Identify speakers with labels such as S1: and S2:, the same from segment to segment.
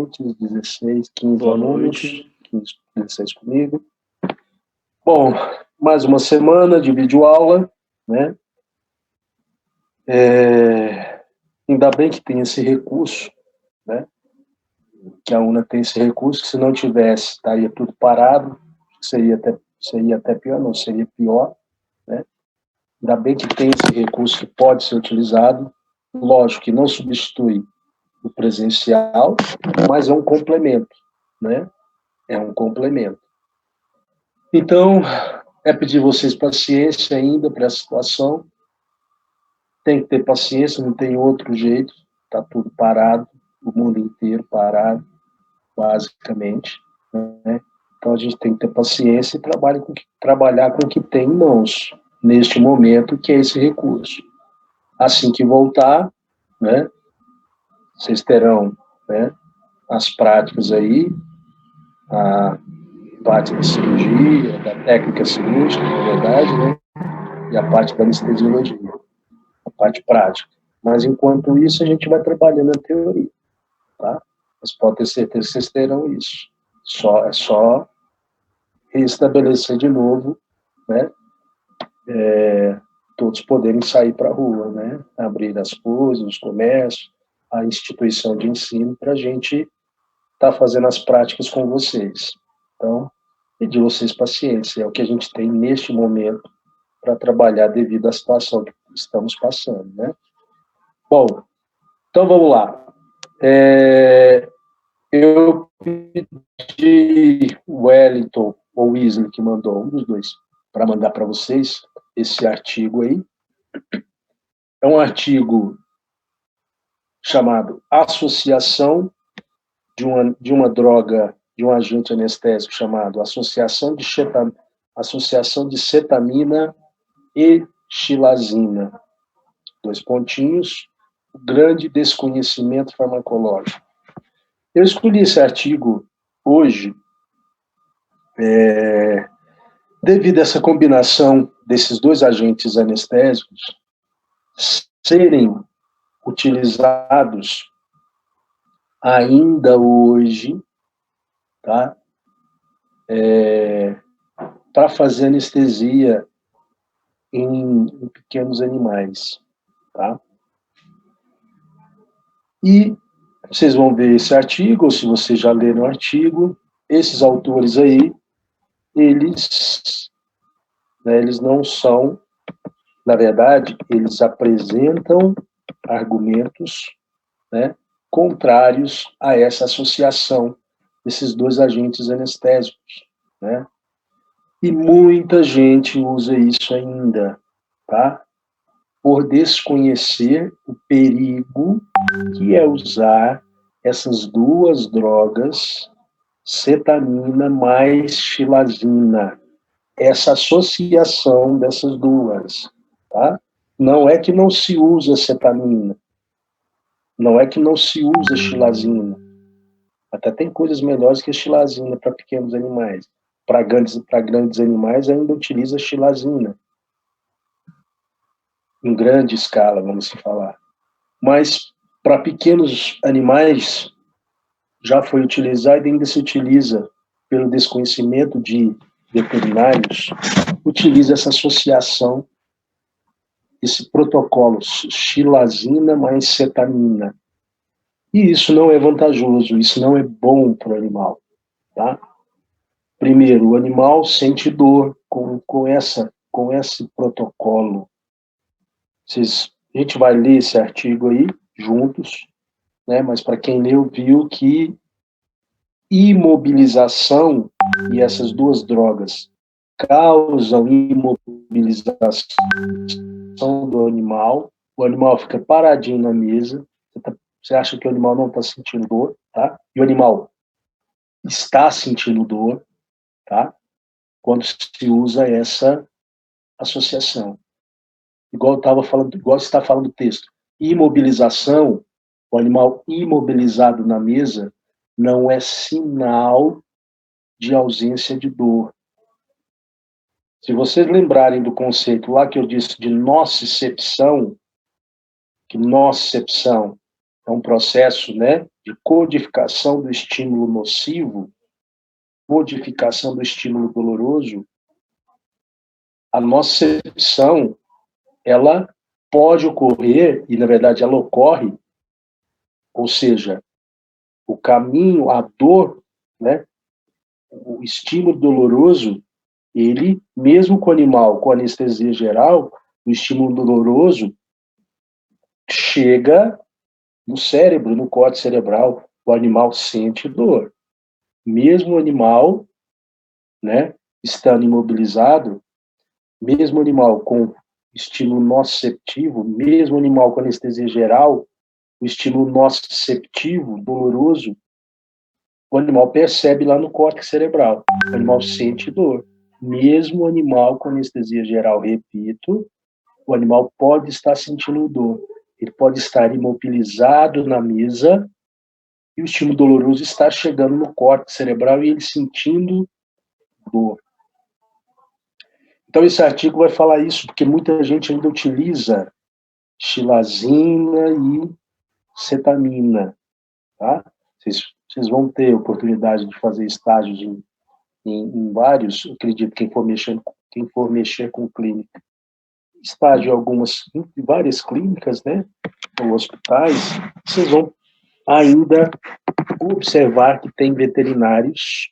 S1: presentes, 16, 15
S2: Boa
S1: alunos,
S2: noite.
S1: 15, 16 comigo. Bom, mais uma semana de videoaula, né? Ainda bem que tem esse recurso, né? Que a UNA tem esse recurso, que se não tivesse, estaria tudo parado, seria até pior, não, seria pior, né? Ainda bem que tem esse recurso que pode ser utilizado, lógico que não substitui o presencial, mas é um complemento, né? É um complemento. Então, é pedir vocês paciência ainda para essa situação. Tem que ter paciência, não tem outro jeito. Está tudo parado, o mundo inteiro parado, basicamente, né? Então, a gente tem que ter paciência e trabalhar com o que tem em mãos, neste momento, que é esse recurso. Assim que voltar, né, vocês terão, né, as práticas aí, a parte de cirurgia, da técnica cirúrgica, na verdade, né, e a parte da anestesiologia, a parte prática. Mas, enquanto isso, a gente vai trabalhando a teoria, tá? Mas pode ter certeza que vocês terão isso. É só restabelecer de novo, né, todos poderem sair para a rua, né, abrir as coisas, os comércios, a instituição de ensino, para a gente estar fazendo as práticas com vocês. Então, pedir vocês paciência, é o que a gente tem neste momento para trabalhar devido à situação que estamos passando, né? Bom, então vamos lá. Eu pedi o Wellington ou o Wesley, que mandou, um dos dois, para mandar para vocês esse artigo aí. É um artigo chamado Associação de uma droga, de um agente anestésico chamado Associação de Cetamina e Xilazina. 2 pontinhos, grande desconhecimento farmacológico. Eu escolhi esse artigo hoje devido a essa combinação desses 2 agentes anestésicos serem utilizados ainda hoje, tá? Para fazer anestesia em pequenos animais, tá? E vocês vão ver esse artigo, ou se vocês já leram o artigo, esses autores aí, eles não são, na verdade, eles apresentam argumentos, né, contrários a essa associação desses 2 agentes anestésicos, né? E muita gente usa isso ainda, tá? Por desconhecer o perigo que é usar essas 2 drogas, cetamina mais xilazina, essa associação dessas 2, tá? Não é que não se usa cetamina, não é que não se usa xilazina, até tem coisas melhores que a xilazina para pequenos animais. Para grandes animais ainda utiliza xilazina, em grande escala, vamos falar. Mas para pequenos animais já foi utilizado e ainda se utiliza, pelo desconhecimento de veterinários, utiliza essa associação, esse protocolo, xilazina mais cetamina. E isso não é vantajoso, isso não é bom para o animal, tá? Primeiro, o animal sente dor com esse protocolo. A gente vai ler esse artigo aí juntos, né? Mas para quem leu, viu que imobilização e essas 2 drogas causam imobilização do animal, o animal fica paradinho na mesa, você acha que o animal não está sentindo dor, tá? E o animal está sentindo dor, tá? Quando se usa essa associação. Igual você está falando do texto. Imobilização, o animal imobilizado na mesa, não é sinal de ausência de dor. Se vocês lembrarem do conceito lá que eu disse de nocicepção, que nocicepção é um processo, né, de codificação do estímulo nocivo, codificação do estímulo doloroso, a nocicepção, ela pode ocorrer, e na verdade ela ocorre, ou seja, o caminho, a dor, né, o estímulo doloroso, ele, mesmo com o animal com anestesia geral, o estímulo doloroso chega no cérebro, no córtex cerebral, o animal sente dor. Mesmo o animal, né, estando imobilizado, mesmo o animal com estímulo nociceptivo, mesmo o animal com anestesia geral, o estímulo nociceptivo, doloroso, o animal percebe lá no córtex cerebral. O animal sente dor. Mesmo o animal com anestesia geral, repito, o animal pode estar sentindo dor. Ele pode estar imobilizado na mesa e o estímulo doloroso está chegando no córtex cerebral e ele sentindo dor. Então, esse artigo vai falar isso, porque muita gente ainda utiliza xilazina e cetamina, tá? Vocês vão ter oportunidade de fazer estágios em vários, acredito, quem for mexer com clínica. Estágio em várias clínicas, né, ou hospitais, vocês vão ainda observar que tem veterinários,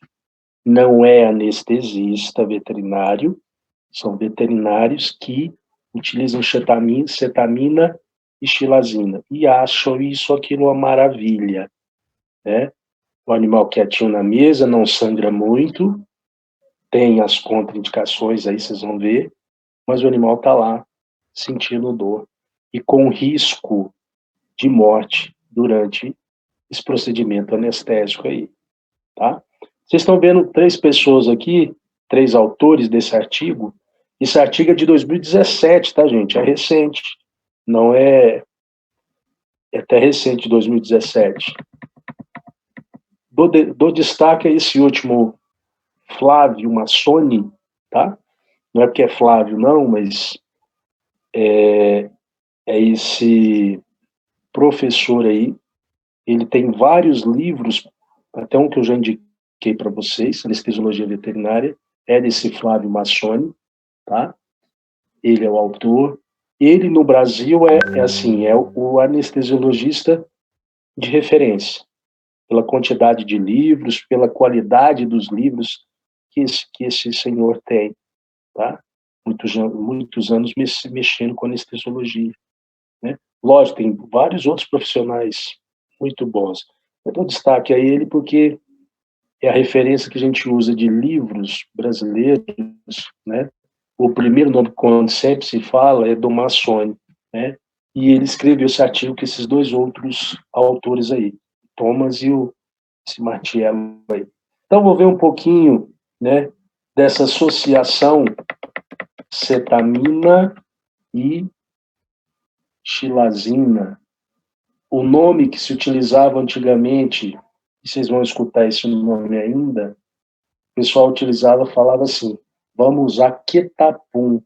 S1: não é anestesista veterinário, são veterinários que utilizam cetamina e xilazina, e acham isso, aquilo uma maravilha, né? O animal quietinho na mesa, não sangra muito, tem as contraindicações, aí vocês vão ver, mas o animal está lá sentindo dor e com risco de morte durante esse procedimento anestésico aí, tá? Vocês estão vendo 3 pessoas aqui, 3 autores desse artigo. Esse artigo é de 2017, tá, gente? É recente. Não é... É até recente, 2017. Dou destaque a esse último Flávio Massoni, tá? Não é porque é Flávio, não, mas é esse professor aí. Ele tem vários livros, até um que eu já indiquei para vocês, Anestesiologia Veterinária, é desse Flávio Massoni, tá? Ele é o autor. Ele, no Brasil, é o anestesiologista de referência, pela quantidade de livros, pela qualidade dos livros que esse senhor tem, tá? Muitos anos mexendo com anestesiologia, né? Lógico, tem vários outros profissionais muito bons. Eu dou destaque a ele porque é a referência que a gente usa de livros brasileiros, né? O primeiro nome, quando sempre se fala, é do Massoni, né? E ele escreveu esse artigo com esses 2 outros autores aí, Thomas e esse Martiello aí. Então, vou ver um pouquinho, né, dessa associação cetamina e xilazina. O nome que se utilizava antigamente, e vocês vão escutar esse nome ainda, o pessoal falava assim, vamos usar quetapum.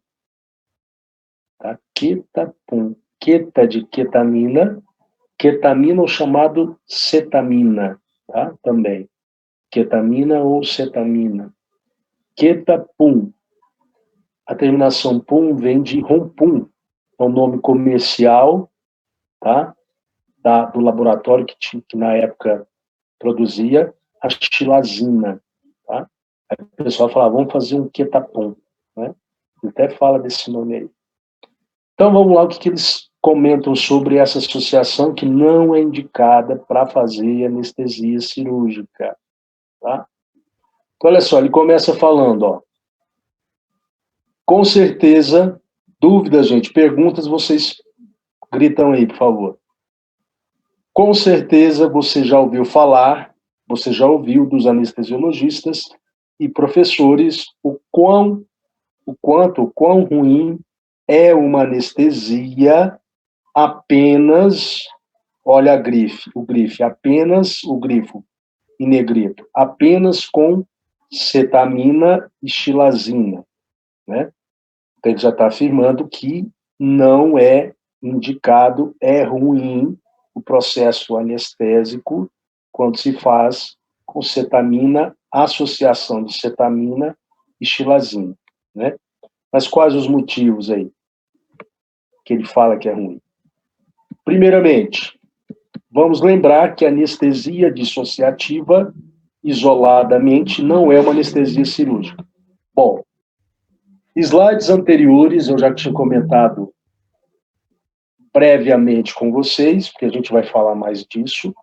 S1: Tá? Quetapum. Queta de ketamina ou chamado cetamina, tá? Também. Ketamina ou cetamina. Quetapum. A terminação pum vem de rompum, é um nome comercial, tá? Do laboratório que na época produzia a xilazina, tá? Aí o pessoal falava, vamos fazer um quetapum, né? Ele até fala desse nome aí. Então vamos lá, o que eles comentam sobre essa associação que não é indicada para fazer anestesia cirúrgica, tá? Então, olha só, ele começa falando, ó, com certeza, dúvidas, gente, perguntas, vocês gritam aí, por favor. Com certeza você já ouviu falar, você já ouviu dos anestesiologistas e professores o quão ruim é uma anestesia apenas, olha o grife, apenas o grifo em negrito, apenas com cetamina e xilazina, né? Então ele já está afirmando que não é indicado, é ruim, processo anestésico quando se faz com cetamina, associação de cetamina e xilazina, né? Mas quais os motivos aí que ele fala que é ruim? Primeiramente, vamos lembrar que a anestesia dissociativa, isoladamente, não é uma anestesia cirúrgica. Bom, slides anteriores eu já tinha comentado previamente com vocês, porque a gente vai falar mais disso,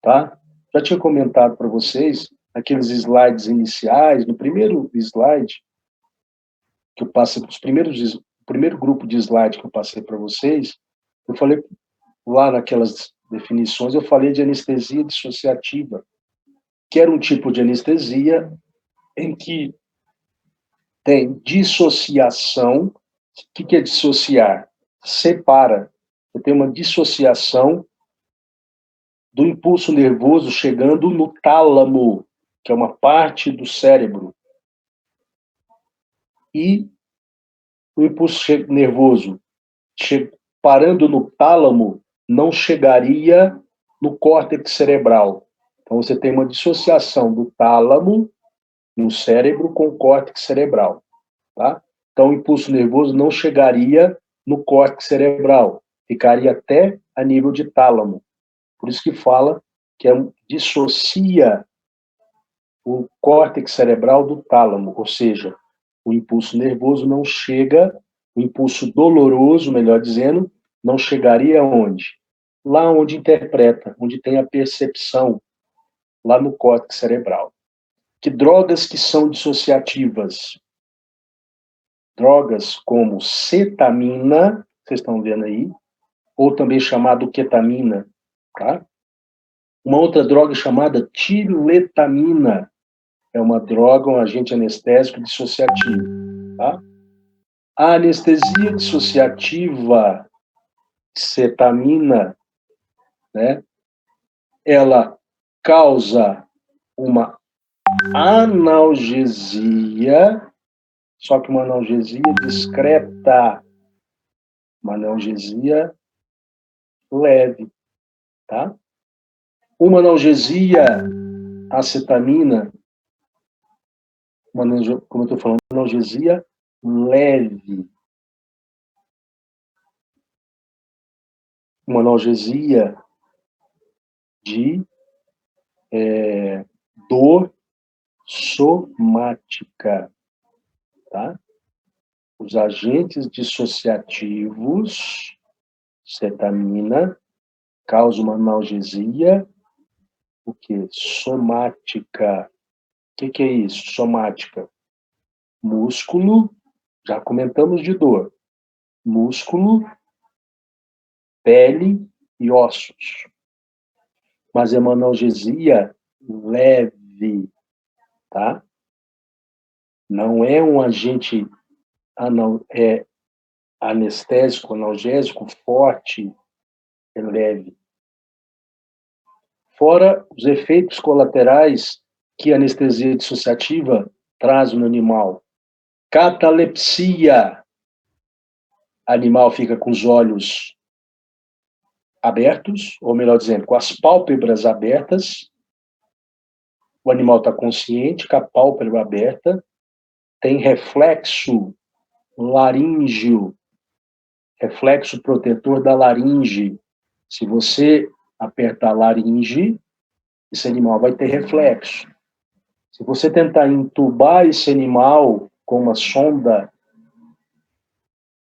S1: tá? Já tinha comentado para vocês aqueles slides iniciais, no primeiro slide que eu passei, o primeiro grupo de slides que eu passei para vocês, eu falei lá naquelas definições, eu falei de anestesia dissociativa, que era um tipo de anestesia em que tem dissociação. O que é dissociar? Separa. Você tem uma dissociação do impulso nervoso chegando no tálamo, que é uma parte do cérebro. E o impulso nervoso parando no tálamo não chegaria no córtex cerebral. Então, você tem uma dissociação do tálamo no cérebro com o córtex cerebral. Tá? Então, o impulso nervoso não chegaria no córtex cerebral, ficaria até a nível de tálamo. Por isso que fala que dissocia o córtex cerebral do tálamo, ou seja, o impulso nervoso não chega, o impulso doloroso, melhor dizendo, não chegaria aonde? Lá onde interpreta, onde tem a percepção, lá no córtex cerebral. Que drogas que são dissociativas? Drogas como cetamina, vocês estão vendo aí, ou também chamado ketamina, tá? Uma outra droga chamada tiletamina, é uma droga, um agente anestésico dissociativo, tá? A anestesia dissociativa, cetamina, né? Ela causa uma analgesia, só que uma analgesia discreta, uma analgesia leve, tá? Uma analgesia acetamina, como eu estou falando, uma analgesia leve. Uma analgesia de dor somática, tá? Os agentes dissociativos, cetamina, causam uma analgesia, o que? Somática. O que é isso? Somática. Músculo, já comentamos de dor. Músculo, pele e ossos. Mas é uma analgesia leve, tá? Não é um agente anestésico, analgésico forte, é leve. Fora os efeitos colaterais que a anestesia dissociativa traz no animal. Catalepsia. O animal fica com os olhos abertos, ou melhor dizendo, com as pálpebras abertas. O animal está consciente, com a pálpebra aberta. Tem reflexo laríngeo, reflexo protetor da laringe. Se você apertar a laringe, esse animal vai ter reflexo. Se você tentar entubar esse animal com uma sonda,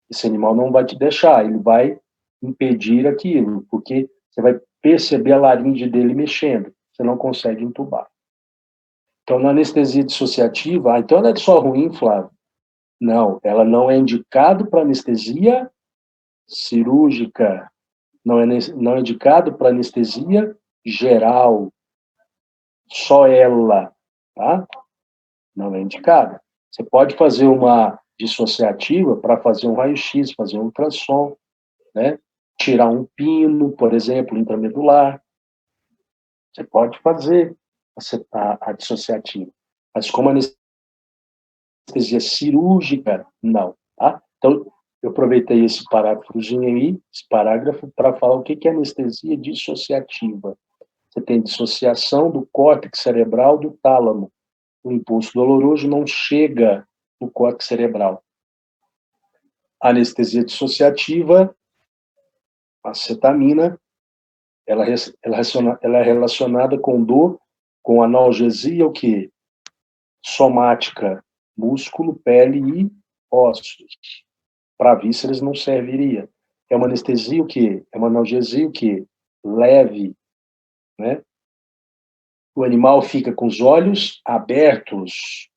S1: esse animal não vai te deixar, ele vai impedir aquilo, porque você vai perceber a laringe dele mexendo, você não consegue entubar. Então, na anestesia dissociativa, então ela é só ruim, Flávio? Não, ela não é indicado para anestesia cirúrgica, não é indicado para anestesia geral, só ela, tá? Não é indicada. Você pode fazer uma dissociativa para fazer um raio-x, fazer um ultrassom, né? Tirar um pino, por exemplo, intramedular. Você pode fazer a dissociativa. Mas como anestesia cirúrgica, não, tá? Então, Eu aproveitei esse parágrafozinho aí, esse parágrafo, para falar o que é anestesia dissociativa. Você tem dissociação do córtex cerebral do tálamo. O impulso doloroso não chega no córtex cerebral. A anestesia dissociativa, a cetamina, ela é relacionada com dor, com analgesia, o quê? Somática, músculo, pele e ossos. Para vísceras não serviria. É uma anestesia o quê? É uma analgesia o quê? Leve, né? O animal fica com os olhos abertos.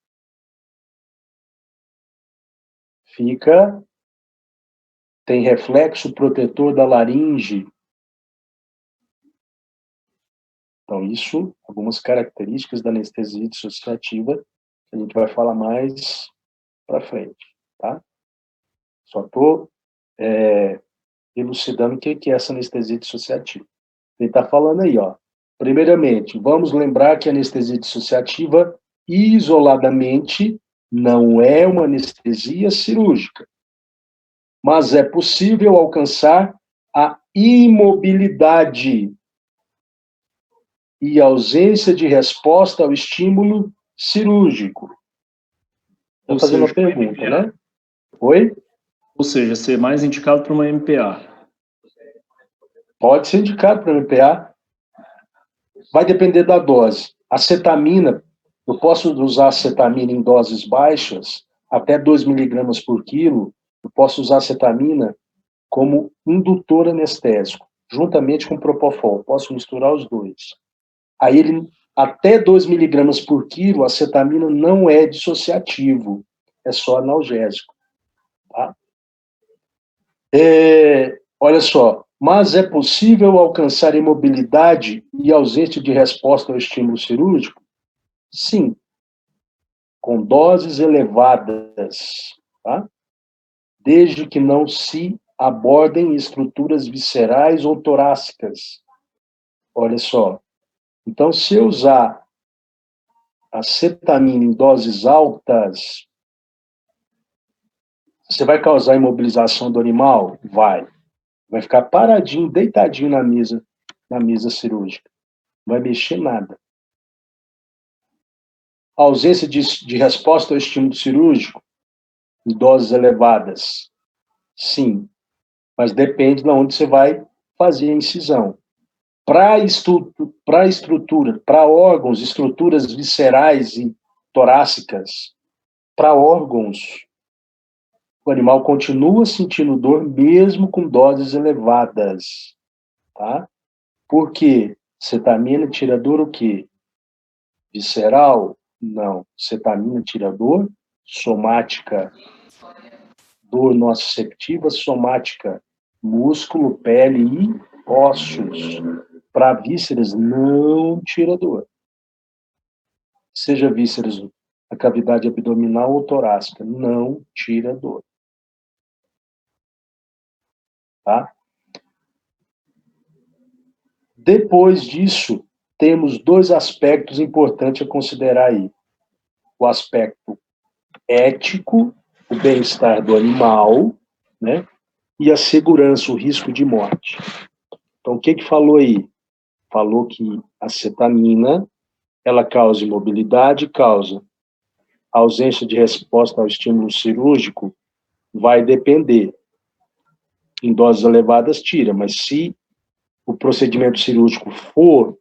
S1: Tem reflexo protetor da laringe. Então, isso, algumas características da anestesia dissociativa, que a gente vai falar mais para frente, tá? Só estou elucidando o que é essa anestesia dissociativa. Ele está falando aí, ó. Primeiramente, vamos lembrar que a anestesia dissociativa, isoladamente, não é uma anestesia cirúrgica, mas é possível alcançar a imobilidade e ausência de resposta ao estímulo cirúrgico. Estou fazendo uma pergunta, né? Oi?
S2: Ou seja, ser mais indicado para uma MPA.
S1: Pode ser indicado para MPA. Vai depender da dose. A cetamina, eu posso usar a cetamina em doses baixas, até 2 miligramas por quilo, eu posso usar a cetamina como indutor anestésico, juntamente com propofol. Posso misturar os dois. Aí, até 2 miligramas por quilo, a cetamina não é dissociativo, é só analgésico. Tá? Olha só, mas é possível alcançar imobilidade e ausência de resposta ao estímulo cirúrgico? Sim, com doses elevadas, tá? Desde que não se abordem estruturas viscerais ou torácicas. Olha só, então se eu usar a cetamina em doses altas, você vai causar imobilização do animal? Vai ficar paradinho, deitadinho na mesa cirúrgica. Não vai mexer nada. A ausência de resposta ao estímulo cirúrgico em doses elevadas? Sim, mas depende de onde você vai fazer a incisão. Para estrutura, para órgãos, estruturas viscerais e torácicas, para órgãos, o animal continua sentindo dor mesmo com doses elevadas, tá? Por quê? Cetamina tira dor o quê? Visceral? Não. Cetamina tira dor somática. Dor nociceptiva somática. Músculo, pele e ossos. Para vísceras, não tira dor. Seja vísceras na cavidade abdominal ou torácica, não tira dor. Tá? Depois disso, temos 2 aspectos importantes a considerar aí. O aspecto ético, o bem-estar do animal, né? E a segurança, o risco de morte. Então, o que falou aí? Falou que a cetamina, ela causa imobilidade, causa ausência de resposta ao estímulo cirúrgico, vai depender. Em doses elevadas, tira, mas se o procedimento cirúrgico for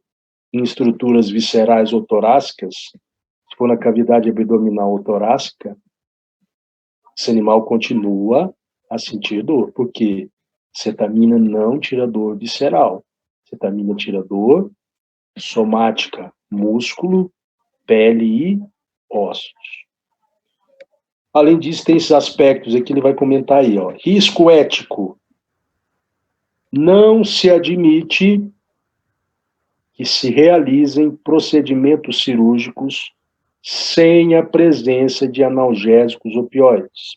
S1: em estruturas viscerais ou torácicas, se for na cavidade abdominal ou torácica, esse animal continua a sentir dor, porque cetamina não tira dor visceral. Cetamina tira dor somática, músculo, pele e ossos. Além disso, tem esses aspectos aqui, ele vai comentar aí, ó. Risco ético. Não se admite que se realizem procedimentos cirúrgicos sem a presença de analgésicos opioides.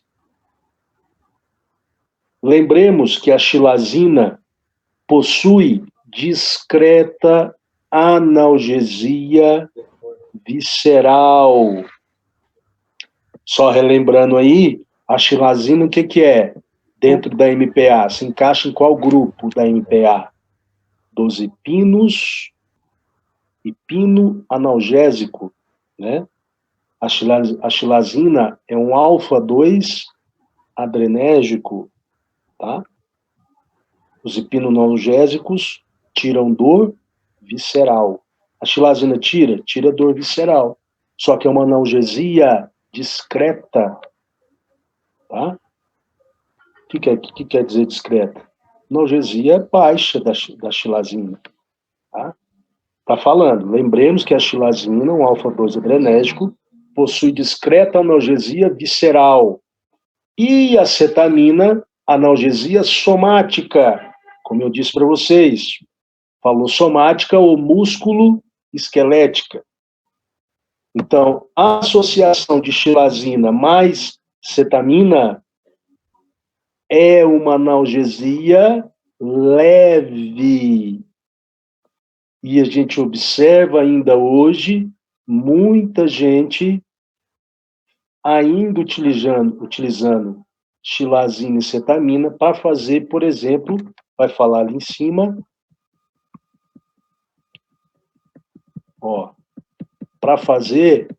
S1: Lembremos que a xilazina possui discreta analgesia visceral. Só relembrando aí, a xilazina o que é? dentro da MPA? Se encaixa em qual grupo da MPA? Dozipinos e pino analgésico, né? A xilazina é um alfa-2 adrenérgico, tá? Os hipnoanalgésicos tiram dor visceral. A xilazina tira dor visceral. Só que é uma analgesia discreta, tá? O que quer dizer discreta? Analgesia baixa da xilazina, tá? Tá falando. Lembremos que a xilazina, um alfa-2 adrenérgico, possui discreta analgesia visceral. E a cetamina, analgesia somática. Como eu disse para vocês, falou somática ou músculo esquelética. Então, a associação de xilazina mais cetamina é uma analgesia leve. E a gente observa ainda hoje muita gente ainda utilizando xilazina e cetamina para fazer, por exemplo, vai falar ali em cima, ó, para fazer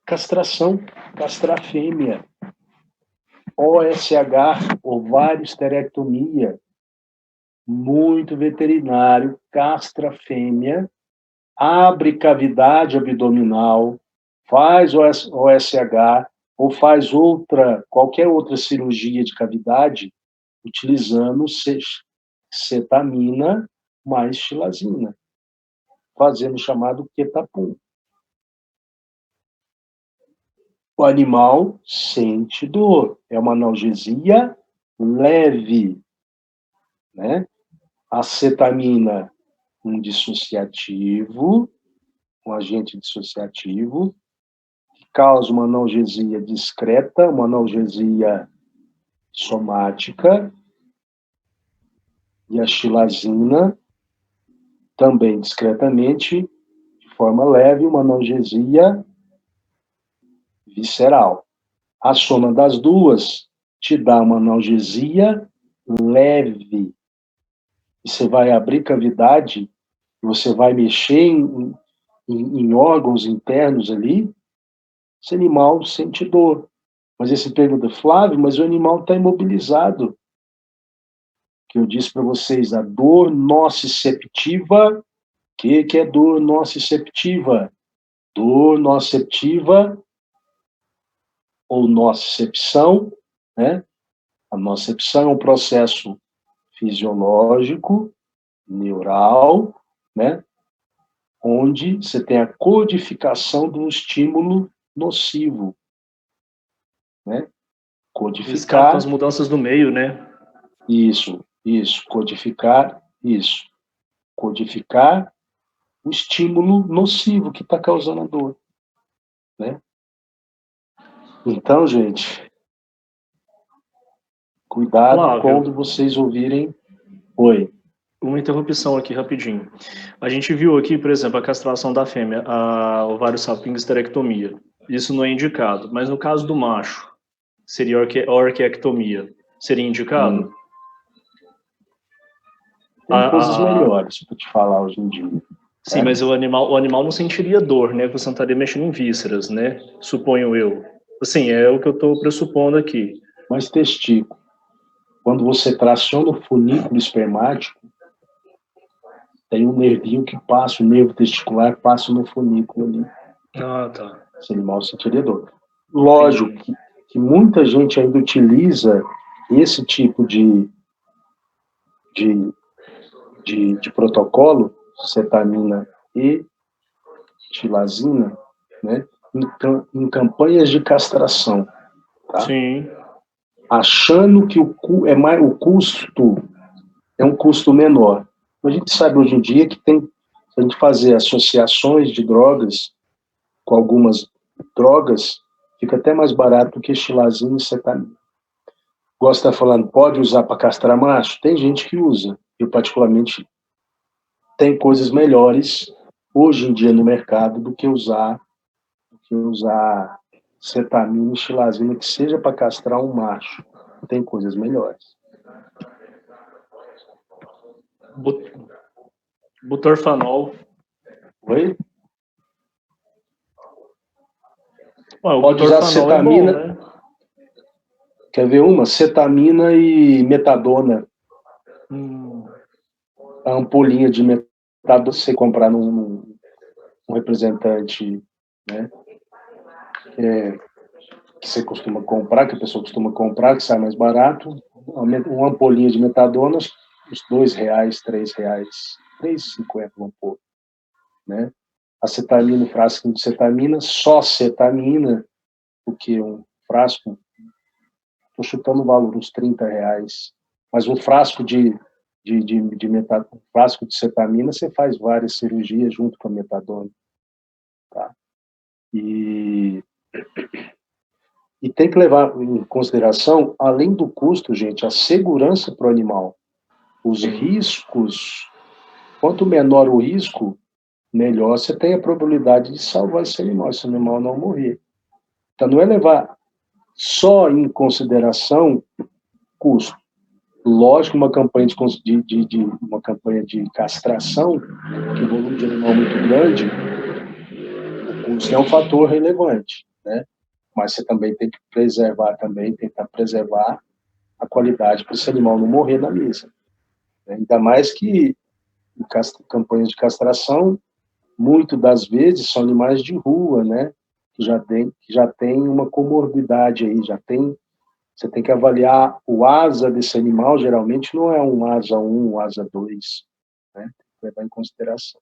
S1: castração, castrar fêmea, OSH, ovário esterectomia, muito veterinário, castra fêmea, abre cavidade abdominal, faz OSH ou faz qualquer outra cirurgia de cavidade utilizando cetamina mais xilazina, fazendo o chamado quetapum. O animal sente dor, é uma analgesia leve, né? A cetamina, um dissociativo, um agente dissociativo, que causa uma analgesia discreta, uma analgesia somática, e a xilazina, também discretamente, de forma leve, uma analgesia visceral. A soma das duas te dá uma analgesia leve. E você vai abrir cavidade, você vai mexer em órgãos internos ali, esse animal sente dor. Mas esse pergunta, Flávio, mas o animal está imobilizado. Que eu disse para vocês, a dor nociceptiva. O que é dor nociceptiva? Dor nociceptiva ou nocicepção, né? A nocicepção é um processo fisiológico, neural, né? Onde você tem a codificação do estímulo nocivo, né?
S2: Codificar as mudanças do meio, né?
S1: Isso, codificar isso. Codificar o estímulo nocivo que está causando a dor, né? Então, gente, cuidado
S2: Flávio,
S1: quando vocês ouvirem. Oi.
S2: Uma interrupção aqui rapidinho. A gente viu aqui, por exemplo, a castração da fêmea, a ovário sapingo esterectomia. Isso não é indicado, mas no caso do macho, seria a orquiectomia. Seria indicado?
S1: Tem coisas melhores para te falar hoje em dia.
S2: Sim, mas o animal não sentiria dor, né? Você não estaria mexendo em vísceras, né? Suponho eu. Assim, é o que eu estou pressupondo aqui.
S1: Mas testículo, quando você traciona o funículo espermático, tem um nervinho que passa, o nervo testicular passa no funículo ali.
S2: Ah, tá.
S1: Esse animal sentiria dor. Lógico que muita gente ainda utiliza esse tipo de protocolo, cetamina e xilazina, né, em campanhas de castração, tá?
S2: Sim.
S1: Achando que o custo é um custo menor. A gente sabe hoje em dia que se a gente fazer associações de drogas com algumas drogas, fica até mais barato do que xilazina e cetamina. Gosto de estar falando, pode usar para castrar macho? Tem gente que usa. Eu, particularmente, tem coisas melhores hoje em dia no mercado do que usar cetamina e xilazina, que seja para castrar um macho. Tem coisas melhores.
S2: Butorfanol.
S1: Oi?
S2: O
S1: pode usar cetamina.
S2: É bom, né?
S1: Quer ver uma? Cetamina e metadona. A ampolinha de metadona você comprar num representante, né? Que você costuma comprar, que a pessoa costuma comprar, que sai mais barato. Uma ampolinha de metadona, uns R$2, R$3, R$3,50, vamos pôr, né? A cetamina, um frasco de cetamina, só cetamina, porque um frasco, estou chutando o valor, uns R$30, mas um frasco um frasco de cetamina, você faz várias cirurgias junto com a metadona, tá? E tem que levar em consideração, além do custo, gente, a segurança para o animal. Os riscos, quanto menor o risco, melhor você tem a probabilidade de salvar esse animal não morrer. Então, não é levar só em consideração custo. Lógico, uma campanha uma campanha de castração, que o volume de animal é muito grande, o custo é um fator relevante, né? Mas você também tem que tentar preservar a qualidade para esse animal não morrer na mesa. Ainda mais que em campanhas de castração, muito das vezes são animais de rua, né? Que já tem uma comorbidade aí, você tem que avaliar o asa desse animal, geralmente não é um asa 1, um asa 2, né? Tem que levar em consideração.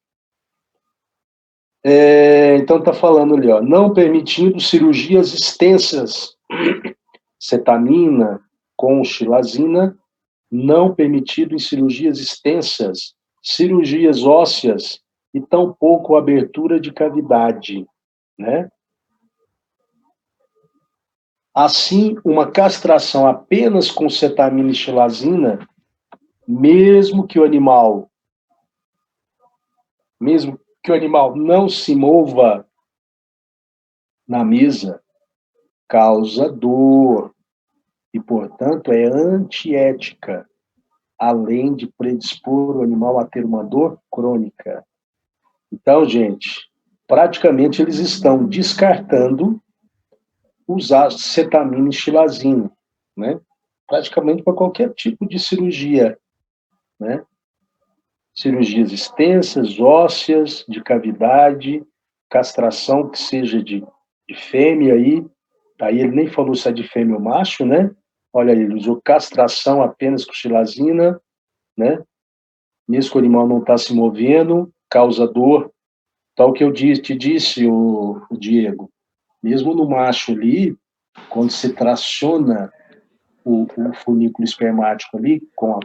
S1: Então está falando ali, ó, não permitindo cirurgias extensas, cetamina com xilazina, não permitido em cirurgias extensas, cirurgias ósseas e tampouco abertura de cavidade, né? Assim, uma castração apenas com cetamina e xilazina, mesmo que o animal não se mova na mesa, causa dor e, portanto, é antiética, além de predispor o animal a ter uma dor crônica. Então, gente, praticamente eles estão descartando usar cetamina e xilazina, né? Praticamente para qualquer tipo de cirurgia, né? Cirurgias extensas, ósseas, de cavidade, castração que seja de fêmea aí ele nem falou se é de fêmea ou macho, né? Olha aí, ele usou castração apenas com xilazina, né? Mesmo que o animal não está se movendo, causa dor. Tal que eu te disse, o Diego, mesmo no macho ali, quando se traciona o folículo espermático ali com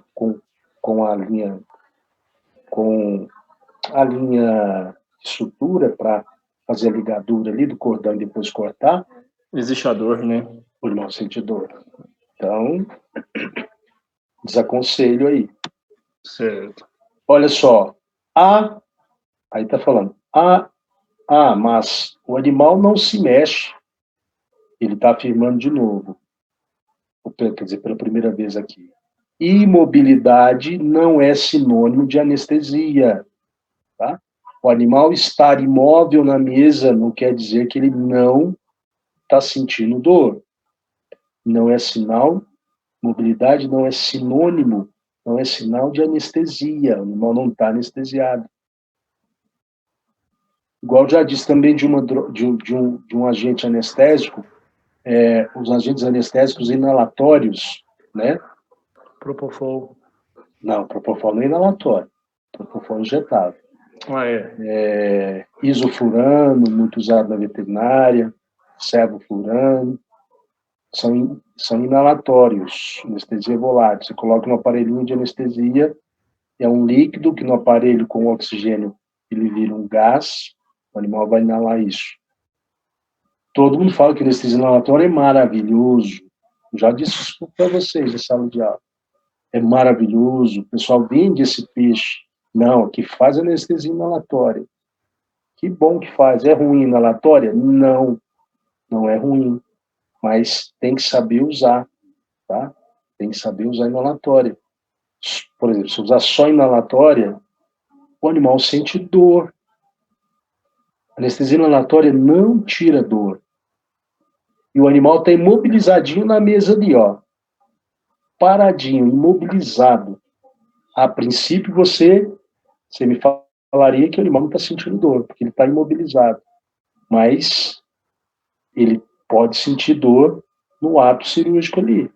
S1: a linha de sutura para fazer a ligadura ali do cordão e depois cortar.
S2: Existe a dor, né?
S1: O animal sente dor. Então, desaconselho aí.
S2: Certo.
S1: Olha só, aí está falando, mas o animal não se mexe. Ele está afirmando de novo, quer dizer, pela primeira vez aqui. Imobilidade não é sinônimo de anestesia, tá? O animal estar imóvel na mesa não quer dizer que ele não está sentindo dor. Não é sinal, mobilidade não é sinônimo, não é sinal de anestesia. O animal não está anestesiado. Igual já disse também de um agente anestésico, os agentes anestésicos inalatórios, né?
S2: Propofol.
S1: Não, Propofol não é inalatório. Propofol injetável. Isoflurano, muito usado na veterinária, sevoflurano, são inalatórios, anestesia volátil. Você coloca um aparelhinho de anestesia, é um líquido que no aparelho com oxigênio ele vira um gás, o animal vai inalar isso. Todo mundo fala que anestesia inalatória é maravilhoso. Eu já disse isso para vocês na sala de aula. É maravilhoso, o pessoal vende esse peixe. Não, aqui faz anestesia inalatória. Que bom que faz. É ruim inalatória? Não, não é ruim. Mas tem que saber usar, tá? Tem que saber usar inalatória. Por exemplo, se usar só inalatória, o animal sente dor. A anestesia inalatória não tira dor. E o animal está imobilizadinho na mesa ali, ó. Paradinho, imobilizado. A princípio, você me falaria que o animal não está sentindo dor, porque ele está imobilizado. Mas ele pode sentir dor no ato cirúrgico ali,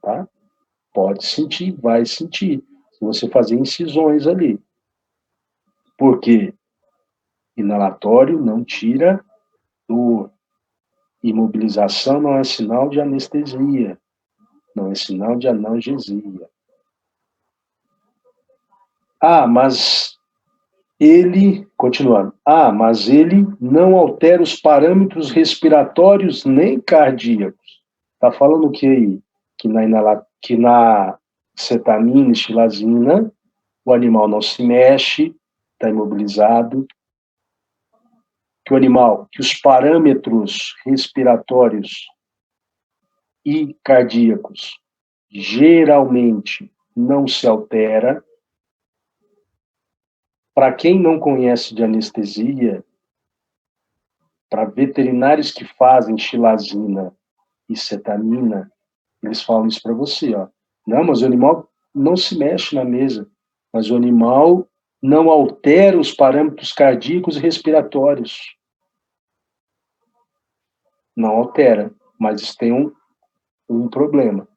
S1: tá? Pode sentir, vai sentir. Se você fazer incisões ali. Por quê? Inalatório não tira dor. Imobilização não é sinal de anestesia. Não é sinal de analgesia. Mas continuando. Mas ele não altera os parâmetros respiratórios nem cardíacos. Está falando o que aí? Que na cetamina e xilazina, o animal não se mexe, está imobilizado. Que os parâmetros respiratórios e cardíacos geralmente não se altera. Para quem não conhece de anestesia, para veterinários que fazem xilazina e cetamina, eles falam isso para você, ó. Não, mas o animal não se mexe na mesa, mas o animal não altera os parâmetros cardíacos e respiratórios. Não altera, mas isso tem um problema.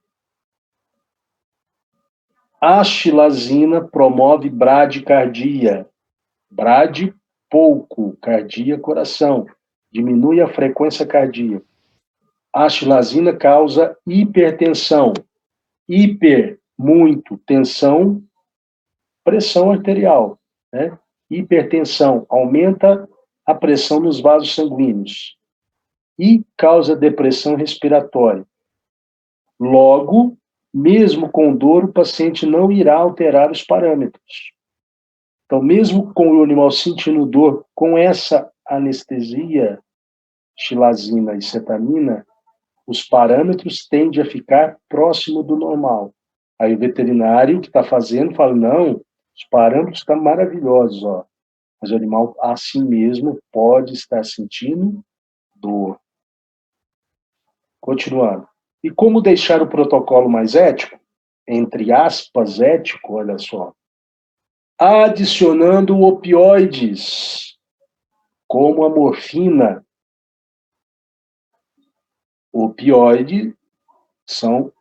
S1: A xilazina promove bradicardia. Brade pouco, cardia, coração. Diminui a frequência cardíaca. A xilazina causa hipertensão. Hiper, muito, tensão, pressão arterial, né? Hipertensão, aumenta a pressão nos vasos sanguíneos e causa depressão respiratória. Logo, mesmo com dor, o paciente não irá alterar os parâmetros. Então, mesmo com o animal sentindo dor, com essa anestesia, xilazina e cetamina, os parâmetros tendem a ficar próximo do normal. Aí o veterinário que está fazendo fala, não, os parâmetros estão maravilhosos, ó. Mas o animal, assim mesmo, pode estar sentindo dor. Continuando. E como deixar o protocolo mais ético? Entre aspas, ético, olha só. Adicionando opioides, como a morfina. Opioides são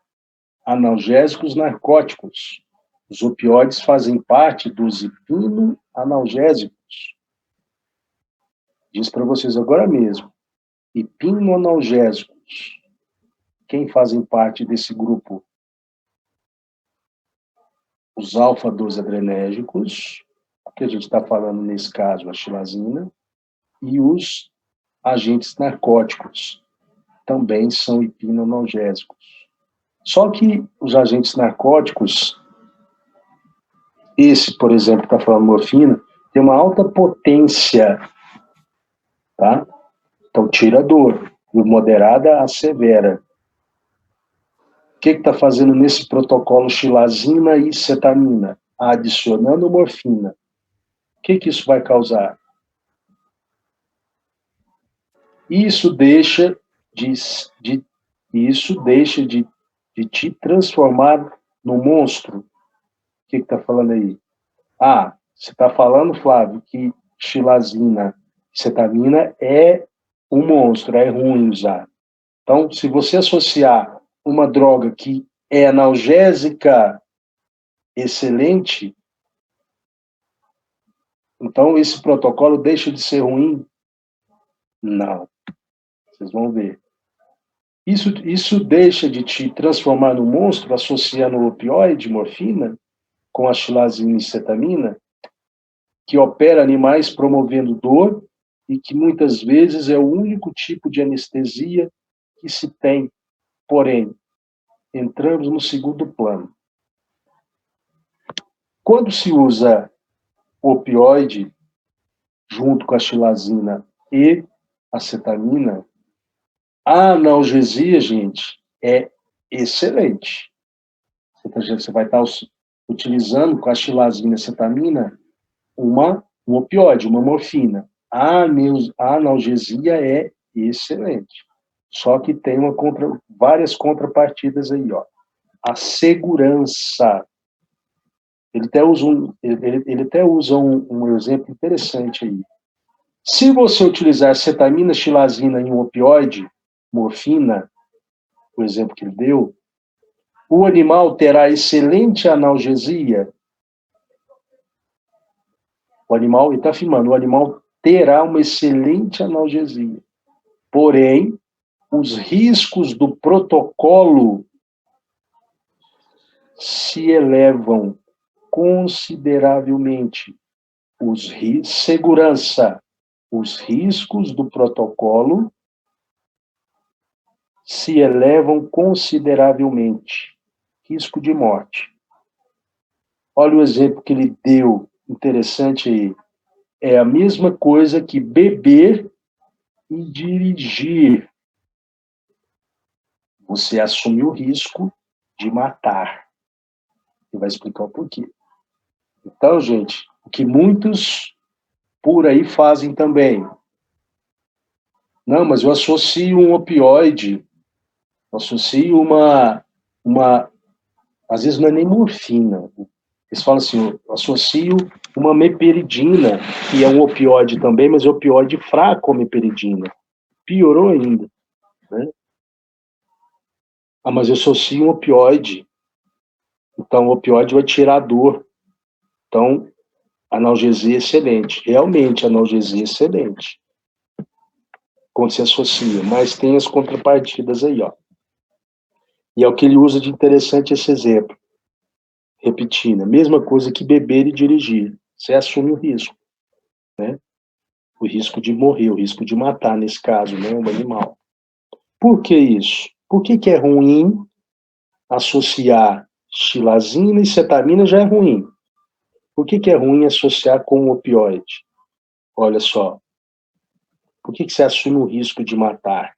S1: analgésicos narcóticos. Os opioides fazem parte dos hipnoanalgésicos. Diz para vocês agora mesmo. Hipnoanalgésicos. Quem fazem parte desse grupo? Os alfa-2-adrenérgicos, que a gente está falando nesse caso, a xilazina, e os agentes narcóticos, também são hipnoanalgésicos. Só que os agentes narcóticos, esse, por exemplo, que está falando morfina, tem uma alta potência, tá? Então, tira a dor, de moderada a severa. O que está fazendo nesse protocolo xilazina e cetamina? Adicionando morfina. O que isso vai causar? Isso deixa de te transformar num monstro. O que está falando aí? Você está falando, Flávio, que xilazina e cetamina é um monstro, é ruim usar. Então, se você associar uma droga que é analgésica excelente, então esse protocolo deixa de ser ruim? Não. Vocês vão ver. Isso deixa de te transformar num monstro associando o opioide, morfina, com a xilazina e cetamina, que opera animais promovendo dor e que muitas vezes é o único tipo de anestesia que se tem. Porém, entramos no segundo plano. Quando se usa opioide, junto com a xilazina e a cetamina, a analgesia, gente, é excelente. Você vai estar utilizando com a xilazina e a cetamina um opioide, uma morfina. A analgesia é excelente. Só que tem várias contrapartidas aí, ó. A segurança. Ele até usa um exemplo interessante aí. Se você utilizar cetamina, xilazina em um opioide, morfina, o exemplo que ele deu, o animal terá excelente analgesia. Ele está afirmando, o animal terá uma excelente analgesia. Porém, os riscos do protocolo se elevam consideravelmente. Segurança. Os riscos do protocolo se elevam consideravelmente. Risco de morte. Olha o exemplo que ele deu, interessante aí. É a mesma coisa que beber e dirigir. Você assume o risco de matar. E vai explicar o porquê. Então, gente, o que muitos por aí fazem também. Não, mas eu associo um opioide, associo às vezes não é nem morfina. Eles falam assim, eu associo uma meperidina, que é um opioide também, mas é opioide fraco a meperidina. Piorou ainda, né? Ah, mas eu associo um opioide. Então, o opioide vai tirar a dor. Então, analgesia excelente. Realmente, analgesia excelente. Quando se associa. Mas tem as contrapartidas aí, ó. E é o que ele usa de interessante esse exemplo. Repetindo, a mesma coisa que beber e dirigir. Você assume o risco, né? O risco de morrer, o risco de matar, nesse caso, né? Um animal. Por que isso? Por que é ruim associar xilazina e cetamina já é ruim? Por que é ruim associar com um opioide? Olha só. Por que você assume o risco de matar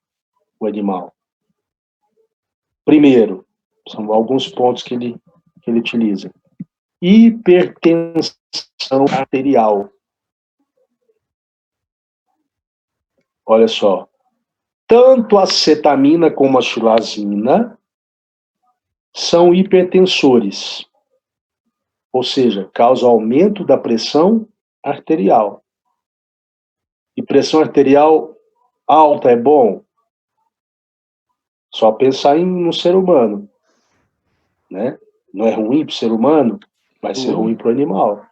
S1: o animal? Primeiro, são alguns pontos que ele utiliza. Hipertensão arterial. Olha só. Tanto a cetamina como a xilazina são hipertensores. Ou seja, causam aumento da pressão arterial. E pressão arterial alta é bom? Só pensar no ser humano, né? Não é ruim para o ser humano, vai ser ruim para o animal.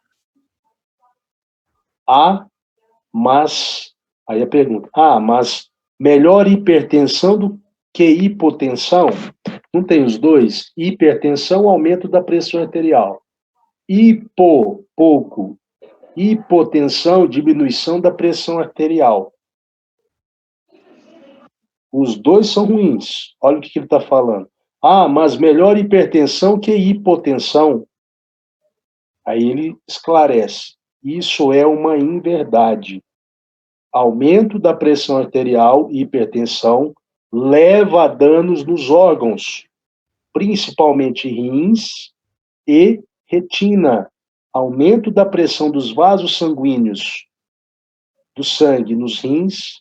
S1: Mas, aí a pergunta, mas melhor hipertensão do que hipotensão? Não tem os dois? Hipertensão, aumento da pressão arterial. Pouco. Hipotensão, diminuição da pressão arterial. Os dois são ruins. Olha o que ele está falando. Mas melhor hipertensão que hipotensão. Aí ele esclarece. Isso é uma inverdade. Aumento da pressão arterial e hipertensão leva a danos nos órgãos, principalmente rins e retina. Aumento da pressão dos vasos sanguíneos do sangue nos rins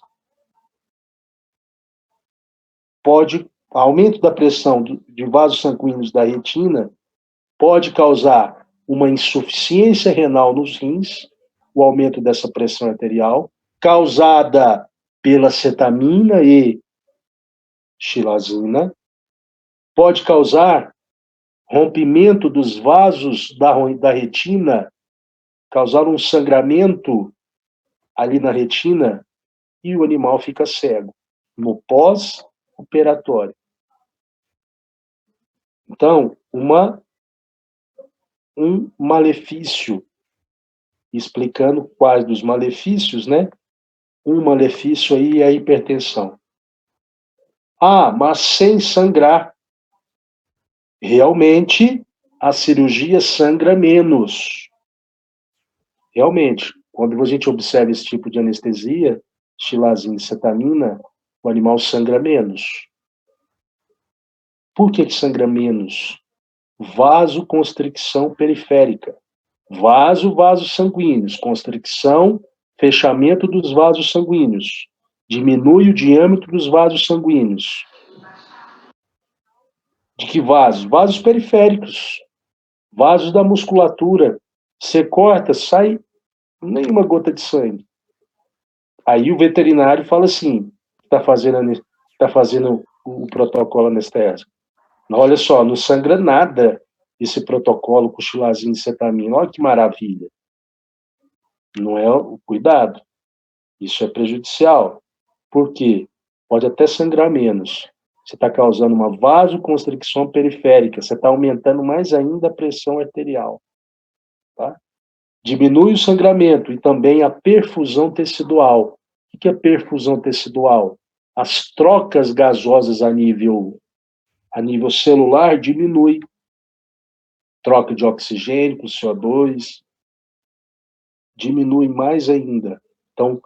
S1: aumento da pressão de vasos sanguíneos da retina pode causar uma insuficiência renal nos rins, o aumento dessa pressão arterial, causada pela cetamina e xilazina, pode causar rompimento dos vasos da retina, causar um sangramento ali na retina e o animal fica cego no pós-operatório. Então, um malefício, explicando quais dos malefícios, né? Um malefício aí é a hipertensão. Mas sem sangrar. Realmente, a cirurgia sangra menos. Realmente, Quando a gente observa esse tipo de anestesia, xilazina e cetamina, o animal sangra menos. Por que sangra menos? Vasoconstricção periférica. Vasos sanguíneos. Constricção, fechamento dos vasos sanguíneos. Diminui o diâmetro dos vasos sanguíneos. De que vasos? Vasos periféricos. Vasos da musculatura. Você corta, sai nenhuma gota de sangue. Aí o veterinário fala assim, está fazendo o protocolo anestésico. Olha só, não sangra nada esse protocolo com xilazina e cetamina. Olha que maravilha. Não é o cuidado. Isso é prejudicial. Por quê? Pode até sangrar menos. Você está causando uma vasoconstricção periférica. Você está aumentando mais ainda a pressão arterial. Tá? Diminui o sangramento e também a perfusão tecidual. O que é perfusão tecidual? As trocas gasosas a nível celular diminui. Troca de oxigênio com CO2 diminui mais ainda. Então,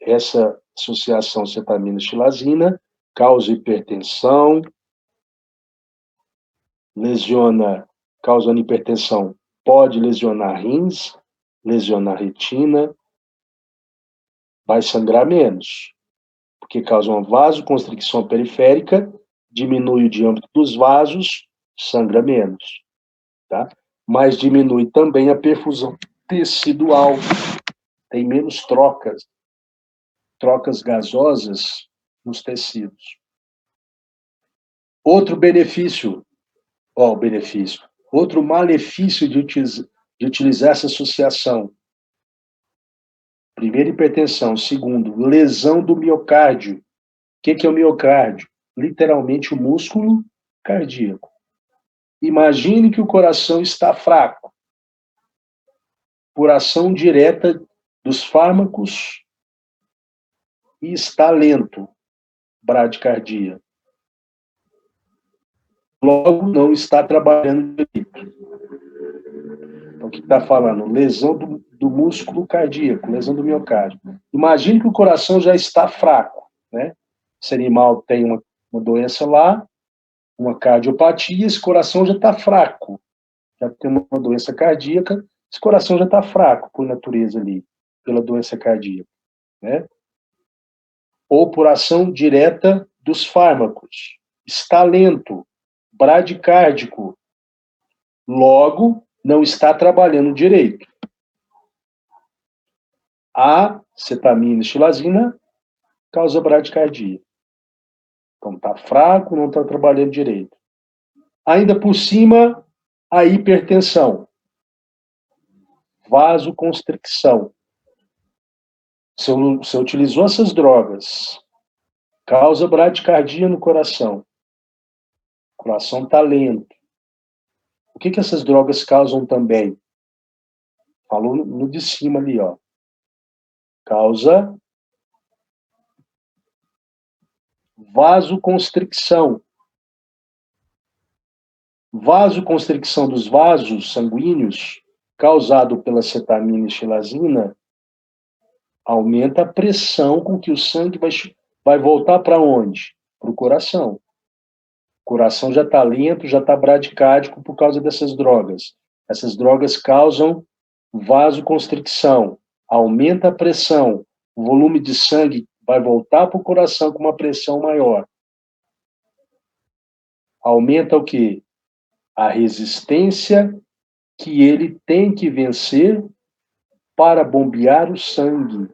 S1: essa associação cetamina-xilazina causa hipertensão, causando hipertensão, pode lesionar rins, lesionar retina, vai sangrar menos, porque causa uma vasoconstricção periférica, diminui o diâmetro dos vasos, sangra menos, tá? Mas diminui também a perfusão tecidual, tem menos trocas gasosas nos tecidos. Outro malefício de utilizar essa associação. Primeiro, hipertensão. Segundo, lesão do miocárdio. O que é o miocárdio? Literalmente o músculo cardíaco. Imagine que o coração está fraco, por ação direta dos fármacos, e está lento, bradicardia. Logo, não está trabalhando direito. Então, o que está falando? Lesão do músculo cardíaco, lesão do miocárdio. Imagine que o coração já está fraco, né? Esse animal tem uma doença lá, uma cardiopatia, esse coração já está fraco. Já tem uma doença cardíaca, esse coração já está fraco, por natureza ali, pela doença cardíaca, né? Ou por ação direta dos fármacos. Está lento, bradicárdico, logo não está trabalhando direito. A cetamina e xilazina causa bradicardia. Então está fraco, não está trabalhando direito. Ainda por cima, a hipertensão, vasoconstricção. Você utilizou essas drogas, causa bradicardia no coração. O coração está lento. O que essas drogas causam também? Falou no de cima ali, ó. Causa vasoconstricção. Vasoconstricção dos vasos sanguíneos, causado pela cetamina e xilazina, aumenta a pressão com que o sangue vai voltar para onde? Para o coração. O coração já está lento, já está bradicárdico por causa dessas drogas. Essas drogas causam vasoconstricção, aumenta a pressão, o volume de sangue vai voltar para o coração com uma pressão maior. Aumenta o quê? A resistência que ele tem que vencer para bombear o sangue.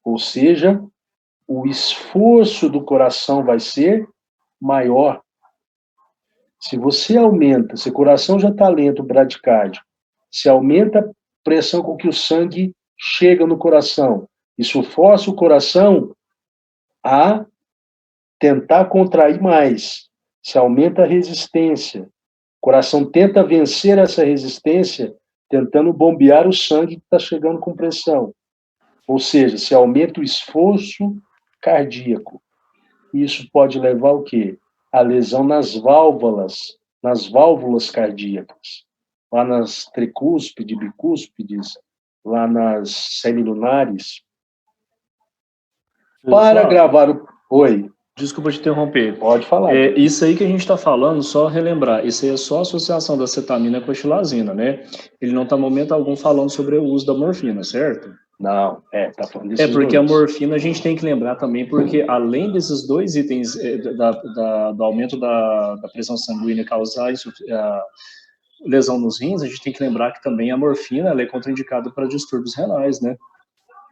S1: Ou seja, o esforço do coração vai ser maior. Se você aumenta, se o coração já está lento, bradicárdio, se aumenta a pressão com que o sangue chega no coração, isso força o coração a tentar contrair mais. Se aumenta a resistência. O coração tenta vencer essa resistência, tentando bombear o sangue que está chegando com pressão. Ou seja, se aumenta o esforço cardíaco. Isso pode levar ao quê? A lesão nas válvulas cardíacas. lá nas tricúspides, bicúspides, lá nas semilunares. Para gravar o... Oi.
S2: Desculpa te interromper.
S1: Pode falar.
S2: Isso aí que a gente está falando, só relembrar, isso aí é só a associação da cetamina com a xilazina, né? Ele não está, em momento algum, falando sobre o uso da morfina, certo?
S1: Não, tá falando desses
S2: porque
S1: dois.
S2: A morfina a gente tem que lembrar também, porque além desses dois itens do aumento da pressão sanguínea causar lesão nos rins, a gente tem que lembrar que também a morfina ela é contraindicada para distúrbios renais, né?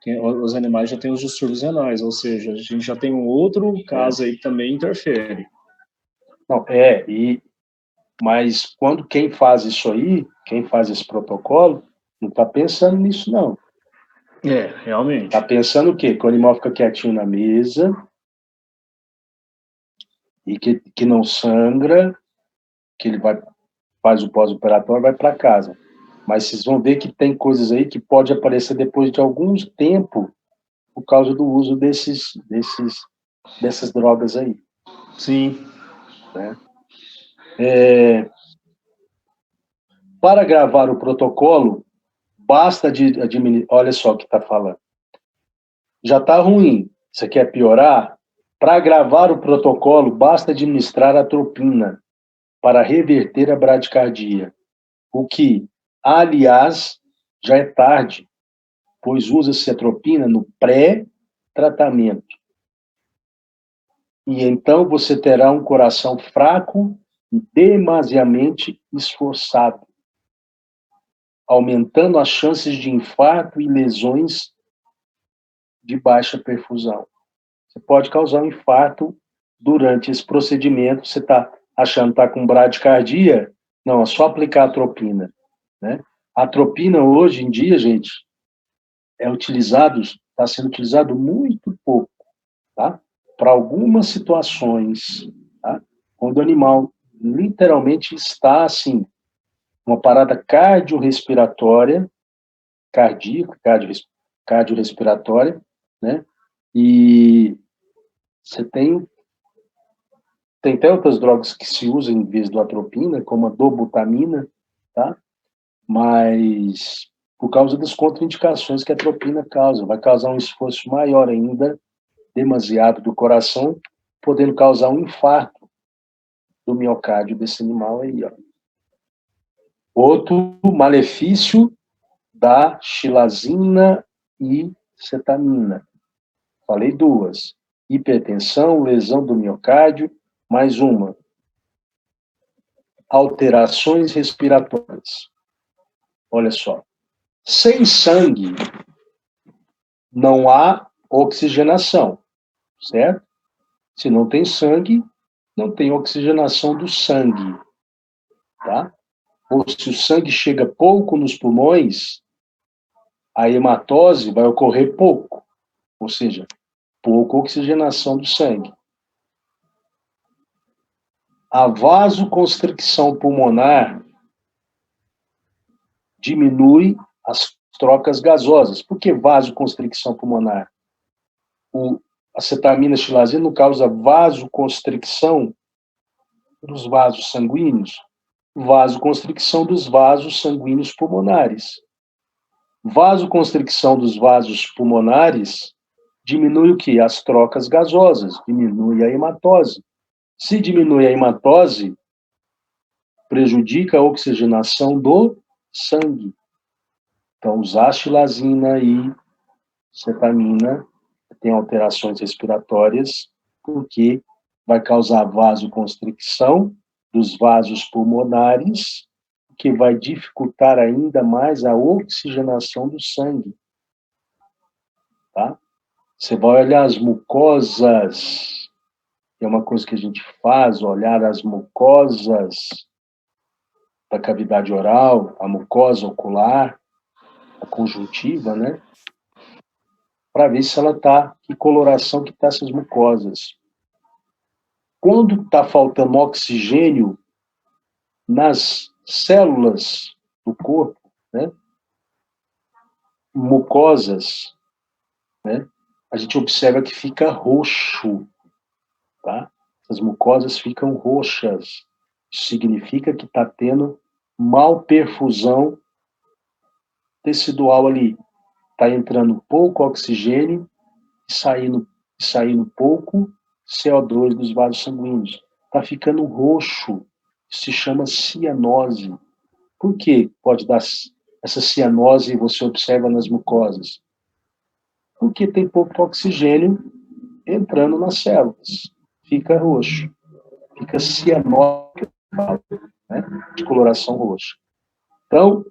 S2: Os animais já têm os distúrbios renais, ou seja, a gente já tem um outro caso aí que também interfere.
S1: Não, mas quando quem faz isso aí, quem faz esse protocolo, não está pensando nisso, não.
S2: Realmente.
S1: Está pensando o quê? Que o animal fica quietinho na mesa e que não sangra, que ele faz o pós-operatório e vai para casa. Mas vocês vão ver que tem coisas aí que pode aparecer depois de algum tempo por causa do uso dessas drogas aí.
S2: Sim.
S1: Né? Para gravar o protocolo, basta administrar... Olha só o que está falando. Já está ruim. Você quer piorar? Para gravar o protocolo, basta administrar atropina para reverter a bradicardia. O que, aliás, já é tarde, pois usa-se atropina no pré-tratamento. E então você terá um coração fraco e demasiadamente esforçado, aumentando as chances de infarto e lesões de baixa perfusão. Você pode causar um infarto durante esse procedimento. Você está achando que está com bradicardia? Não, é só aplicar atropina. Né? A atropina hoje em dia, gente, está sendo utilizado muito pouco, tá? Para algumas situações, tá? Quando o animal literalmente está assim, uma parada cardiorrespiratória, cardiorrespiratória, né? E você tem até outras drogas que se usam em vez do atropina, como a dobutamina, tá? Mas por causa das contraindicações que a atropina causa, vai causar um esforço maior ainda, demasiado do coração, podendo causar um infarto do miocárdio desse animal aí, ó. Outro malefício da xilazina e cetamina. Falei duas. Hipertensão, lesão do miocárdio, mais uma. Alterações respiratórias. Olha só. Sem sangue, não há oxigenação, certo? Se não tem sangue, não tem oxigenação do sangue, tá? Ou se o sangue chega pouco nos pulmões, a hematose vai ocorrer pouco, ou seja, pouca oxigenação do sangue. A vasoconstricção pulmonar diminui as trocas gasosas. Por que vasoconstricção pulmonar? A cetamina xilazina não causa vasoconstricção dos vasos sanguíneos, vasoconstricção dos vasos sanguíneos pulmonares. Vasoconstricção dos vasos pulmonares diminui o quê? As trocas gasosas, diminui a hematose. Se diminui a hematose, prejudica a oxigenação do sangue. Então, usar xilazina e cetamina tem alterações respiratórias, porque vai causar vasoconstricção dos vasos pulmonares, que vai dificultar ainda mais a oxigenação do sangue. Tá? Você vai olhar as mucosas, é uma coisa que a gente faz, olhar as mucosas da cavidade oral, a mucosa ocular, a conjuntiva, né? Para ver se ela está, que coloração que está essas mucosas. Quando está faltando oxigênio nas células do corpo, né? Mucosas, né? A gente observa que fica roxo, tá? As mucosas ficam roxas. Isso significa que está tendo malperfusão tecidual ali. Está entrando pouco oxigênio e saindo pouco CO2 dos vasos sanguíneos. Está ficando roxo. Se chama cianose. Por que pode dar essa cianose, você observa nas mucosas? Porque tem pouco oxigênio entrando nas células. Fica roxo. Fica cianótico, né? De coloração roxa. Então,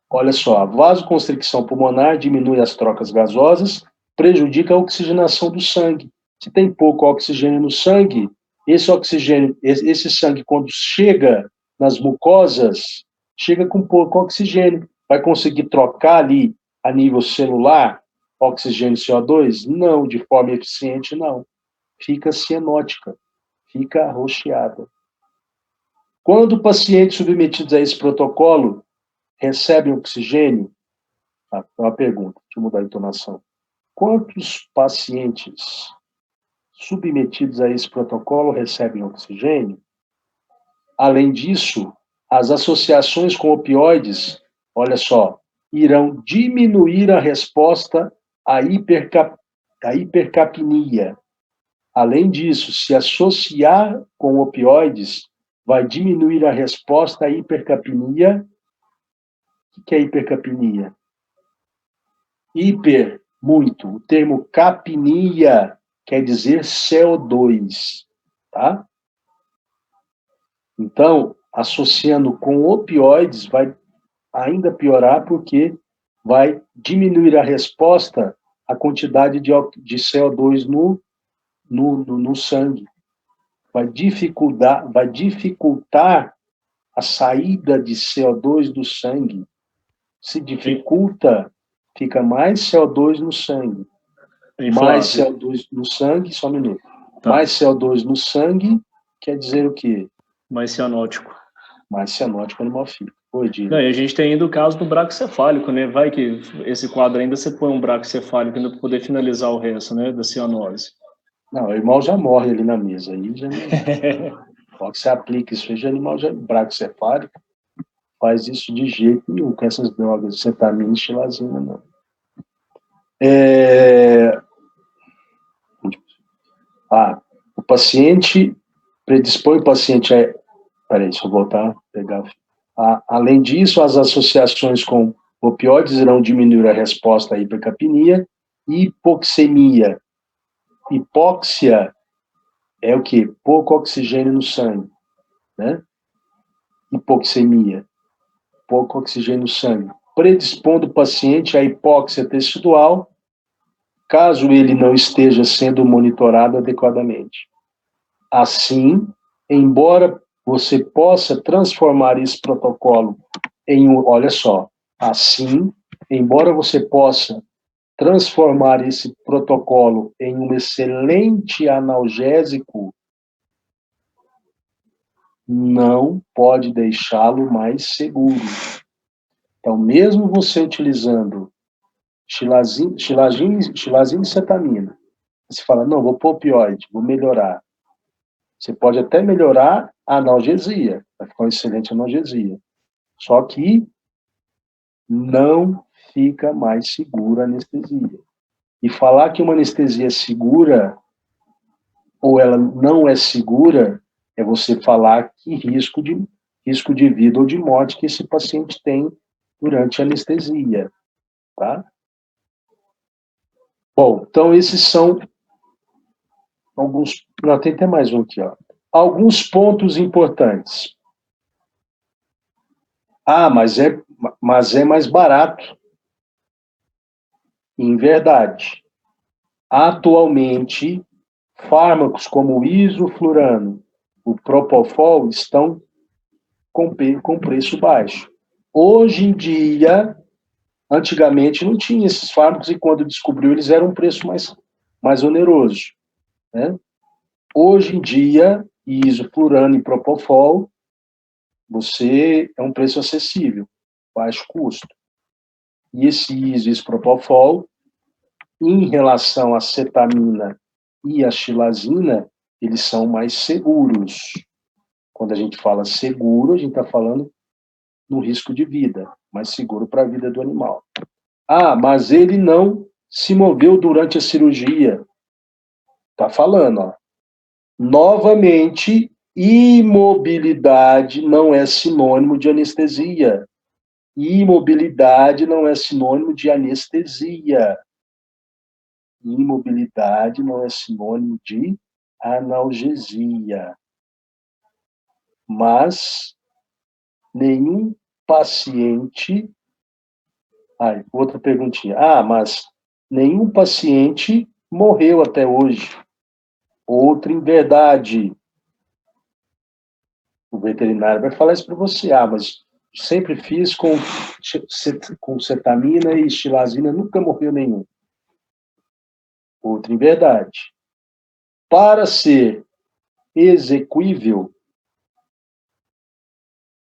S1: olha só, a vasoconstricção pulmonar diminui as trocas gasosas, prejudica a oxigenação do sangue. Se tem pouco oxigênio no sangue, esse sangue, quando chega nas mucosas, chega com pouco oxigênio. Vai conseguir trocar ali, a nível celular, oxigênio e CO2? Não, de forma eficiente, não. Fica cianótica, fica arroxeada. Quando pacientes submetidos a esse protocolo recebem oxigênio, uma pergunta, deixa eu mudar a entonação. Quantos pacientes submetidos a esse protocolo recebem oxigênio? Além disso, as associações com opioides, olha só, irão diminuir a resposta à hipercapnia. Além disso, se associar com opioides, vai diminuir a resposta à hipercapnia. O que é hipercapnia? Hiper, muito. O termo capnia quer dizer CO2, tá? Então, associando com opioides, vai ainda piorar, porque vai diminuir a resposta à quantidade de CO2 no sangue. Vai dificultar a saída de CO2 do sangue. Se dificulta, fica mais CO2 no sangue. Mais CO2 no sangue, só um minuto. Tá. Mais CO2 no sangue quer dizer o quê?
S2: Mais cianótico.
S1: Mais cianótico animal fica. Oi,
S2: Não, e a gente tem ainda o caso do braquicefálico, né? Vai que esse quadro ainda você põe um braquicefálico ainda para poder finalizar o resto, né? Da cianose.
S1: Não, o animal já morre ali na mesa. Aí já não... Pode que você aplica isso aí, o animal já braquicefálico. Faz isso de jeito nenhum com essas drogas, cetamina e xilazina, não. O paciente predispõe o paciente a... Peraí, deixa eu voltar, pegar... Além disso, as associações com opioides irão diminuir a resposta à hipercapnia e hipoxemia. Hipóxia é o quê? Pouco oxigênio no sangue, né? Hipoxemia, pouco oxigênio no sangue. Predispondo o paciente à hipóxia tecidual, caso ele não esteja sendo monitorado adequadamente. Assim, embora você possa transformar esse protocolo em olha só, assim, embora você possa transformar esse protocolo em um excelente analgésico, não pode deixá-lo mais seguro. Então, mesmo você utilizando xilazina e cetamina, você fala, não, vou pôr opioide, vou melhorar. Você pode até melhorar a analgesia, vai ficar uma excelente analgesia. Só que não fica mais segura a anestesia. E falar que uma anestesia é segura ou ela não é segura é você falar que risco de vida ou de morte que esse paciente tem durante a anestesia, tá? Bom, então esses são alguns... Não, tem até mais um aqui, ó. Alguns pontos importantes. Mas é mais barato. Em verdade, atualmente, fármacos como o isoflurano, o propofol, estão com preço baixo. Hoje em dia, antigamente não tinha esses fármacos e quando descobriu eles eram um preço mais oneroso, né? Hoje em dia, isoflurano e propofol, é um preço acessível, baixo custo. E esse propofol, em relação à cetamina e à xilazina, eles são mais seguros. Quando a gente fala seguro, a gente está falando no risco de vida, mais seguro para a vida do animal. Ah, mas ele não se moveu durante a cirurgia. Está falando, ó. Novamente, imobilidade não é sinônimo de anestesia. Imobilidade não é sinônimo de anestesia. Imobilidade não é sinônimo de analgesia. Mas nenhum paciente... outra perguntinha. Mas nenhum paciente morreu até hoje. Outra inverdade. O veterinário vai falar isso para você. Mas sempre fiz com cetamina e estilazina, nunca morreu nenhum. Outra inverdade. Para ser exequível,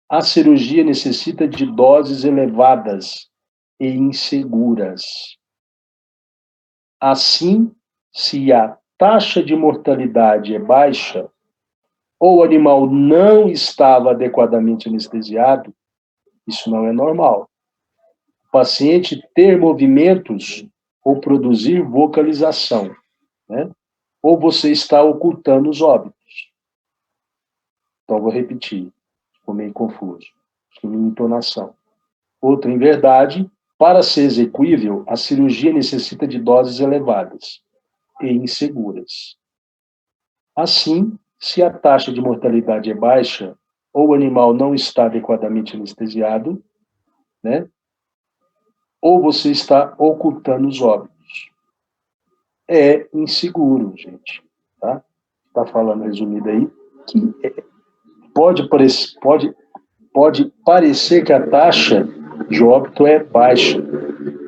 S1: a cirurgia necessita de doses elevadas e inseguras. Assim, se a taxa de mortalidade é baixa, ou o animal não estava adequadamente anestesiado, isso não é normal. O paciente ter movimentos ou produzir vocalização, né? Ou você está ocultando os óbitos. Então, vou repetir, ficou meio confuso, minha entonação. Outra inverdade, para ser exequível, a cirurgia necessita de doses elevadas e inseguras. Assim, se a taxa de mortalidade é baixa ou o animal não está adequadamente anestesiado, né? Ou você está ocultando os óbitos. É inseguro, gente. Tá? Está falando resumido aí que pode parecer que a taxa de óbito é baixa.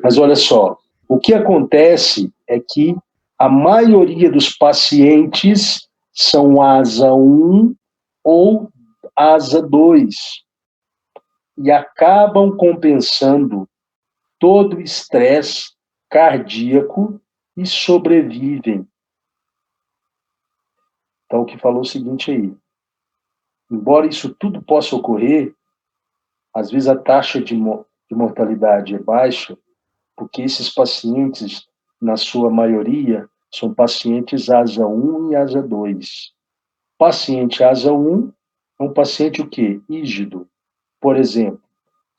S1: Mas olha só, o que acontece é que a maioria dos pacientes são asa 1 ou asa 2 e acabam compensando todo o estresse cardíaco e sobrevivem. Então, o que falou o seguinte aí, embora isso tudo possa ocorrer, às vezes a taxa de mortalidade é baixa, porque esses pacientes, na sua maioria, são pacientes asa 1 e asa 2. Paciente asa 1 é um paciente o quê? Rígido. Por exemplo,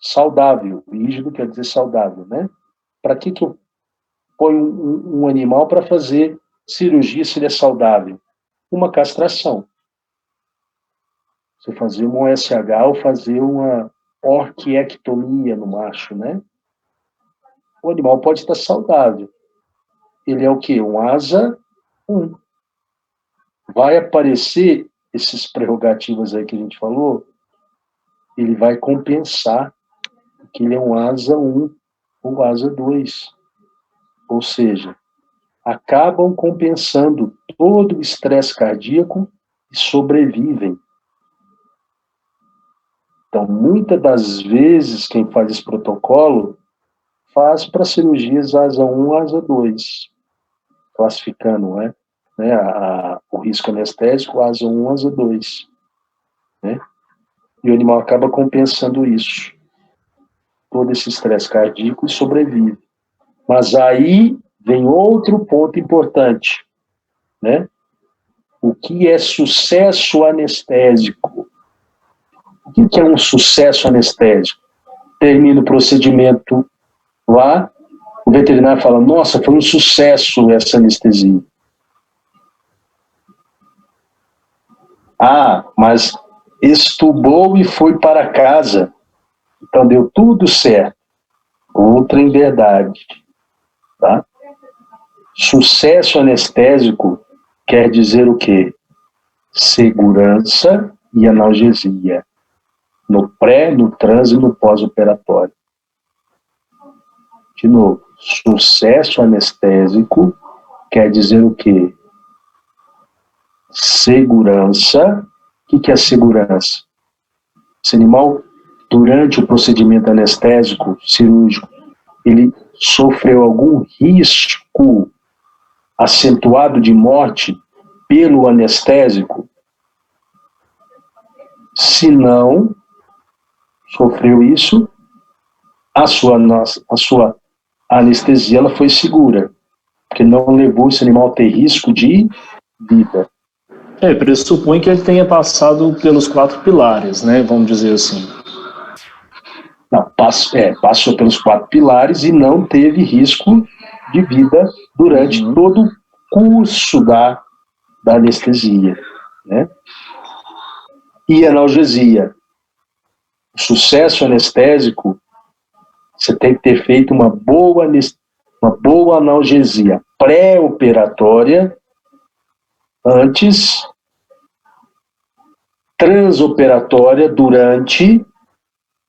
S1: saudável. Rígido quer dizer saudável, né? Para que eu ponho um animal para fazer cirurgia se ele é saudável? Uma castração. Você fazer um OSH ou fazer uma orquiectomia no macho, né? O animal pode estar saudável. Ele é o quê? Um asa 1. Vai aparecer esses prerrogativas aí que a gente falou, ele vai compensar que ele é um asa 1 ou asa 2. Ou seja, acabam compensando todo o estresse cardíaco e sobrevivem. Então, muitas das vezes, quem faz esse protocolo faz para cirurgias asa 1, asa 2, classificando, né? O risco anestésico, asa 1, asa 2. Né? E o animal acaba compensando isso, todo esse estresse cardíaco e sobrevive. Mas aí vem outro ponto importante, né? O que é sucesso anestésico? O que é um sucesso anestésico? Termina o procedimento lá, o veterinário fala, nossa, foi um sucesso essa anestesia. Mas estubou e foi para casa. Então deu tudo certo. Outra inverdade. Tá? Sucesso anestésico quer dizer o quê? Segurança e analgesia. No pré, no trans e no pós-operatório. De novo, sucesso anestésico quer dizer o quê? Segurança. O que é segurança? Esse animal, durante o procedimento anestésico cirúrgico, ele sofreu algum risco acentuado de morte pelo anestésico? Se não, sofreu isso, a sua anestesia ela foi segura, porque não levou esse animal a ter risco de vida.
S2: Pressupõe que ele tenha passado pelos 4 pilares, né? Vamos dizer assim.
S1: Não, passou pelos 4 pilares e não teve risco de vida durante todo o curso da anestesia, né? E analgesia. O sucesso anestésico, você tem que ter feito uma boa analgesia pré-operatória, antes, transoperatória, durante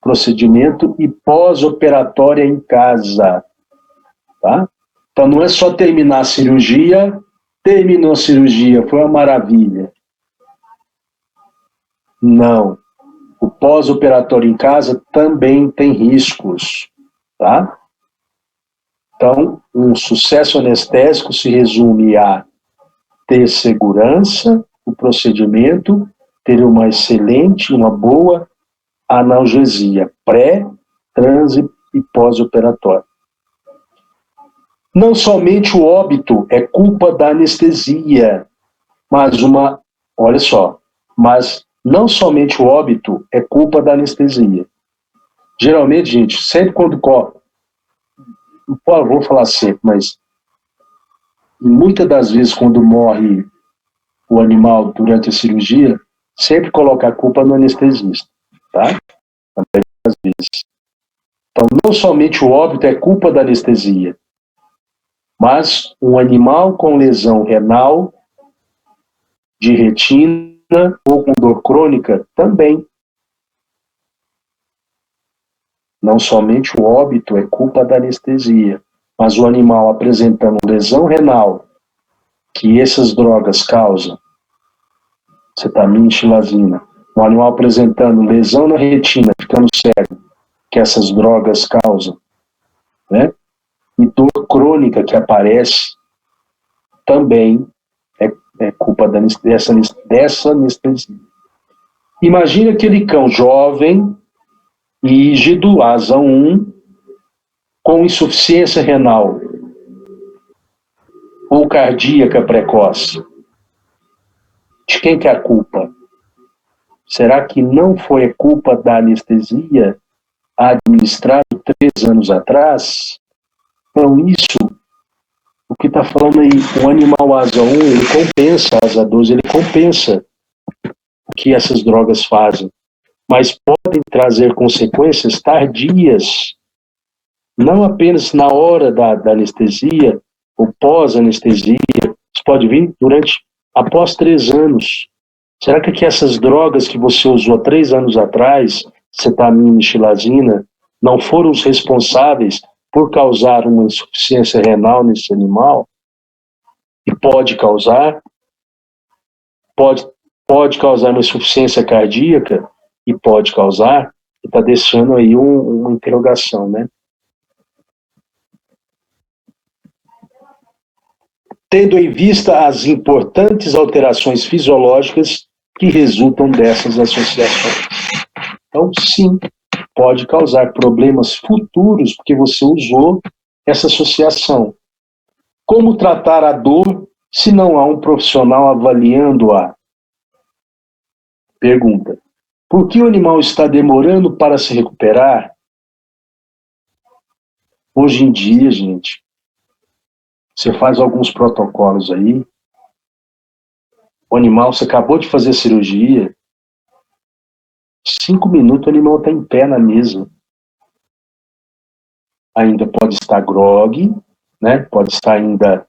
S1: procedimento e pós-operatória em casa, tá? Então não é só terminar a cirurgia, terminou a cirurgia, foi uma maravilha. Não. O pós-operatório em casa também tem riscos, tá? Então, um sucesso anestésico se resume a ter segurança, o procedimento, ter uma excelente, uma boa analgesia pré, trans e pós-operatório. Não somente o óbito é culpa da anestesia, mas não somente o óbito é culpa da anestesia. Geralmente, gente, sempre quando vou falar sempre, mas muitas das vezes quando morre o animal durante a cirurgia, sempre coloca a culpa no anestesista, tá? Às vezes. Então, não somente o óbito é culpa da anestesia, mas um animal com lesão renal, de retina ou com dor crônica também. Não somente o óbito é culpa da anestesia, mas o animal apresentando lesão renal, que essas drogas causam, cetamina e xilazina, o animal apresentando lesão na retina, ficando cego, que essas drogas causam, né? E dor crônica que aparece, também é culpa dessa anestesia. Imagina aquele cão jovem, rígido, asa 1, com insuficiência renal ou cardíaca precoce. De quem que é a culpa? Será que não foi a culpa da anestesia administrada 3 anos atrás? Então, isso, o que está falando aí, o animal asa 1, ele compensa, asa 12, ele compensa o que essas drogas fazem, mas podem trazer consequências tardias, não apenas na hora da anestesia, ou pós-anestesia, isso pode vir após 3 anos. Será que essas drogas que você usou 3 anos atrás, cetamina e xilazina, não foram os responsáveis por causar uma insuficiência renal nesse animal? E pode causar uma insuficiência cardíaca, e pode causar, e está deixando aí uma interrogação, né? Tendo em vista as importantes alterações fisiológicas que resultam dessas associações. Então, sim, pode causar problemas futuros porque você usou essa associação. Como tratar a dor se não há um profissional avaliando-a? Pergunta. Por que o animal está demorando para se recuperar? Hoje em dia, gente, você faz alguns protocolos aí, o animal, você acabou de fazer a cirurgia, 5 minutos o animal está em pé na mesa. Ainda pode estar grogue, né? Pode estar ainda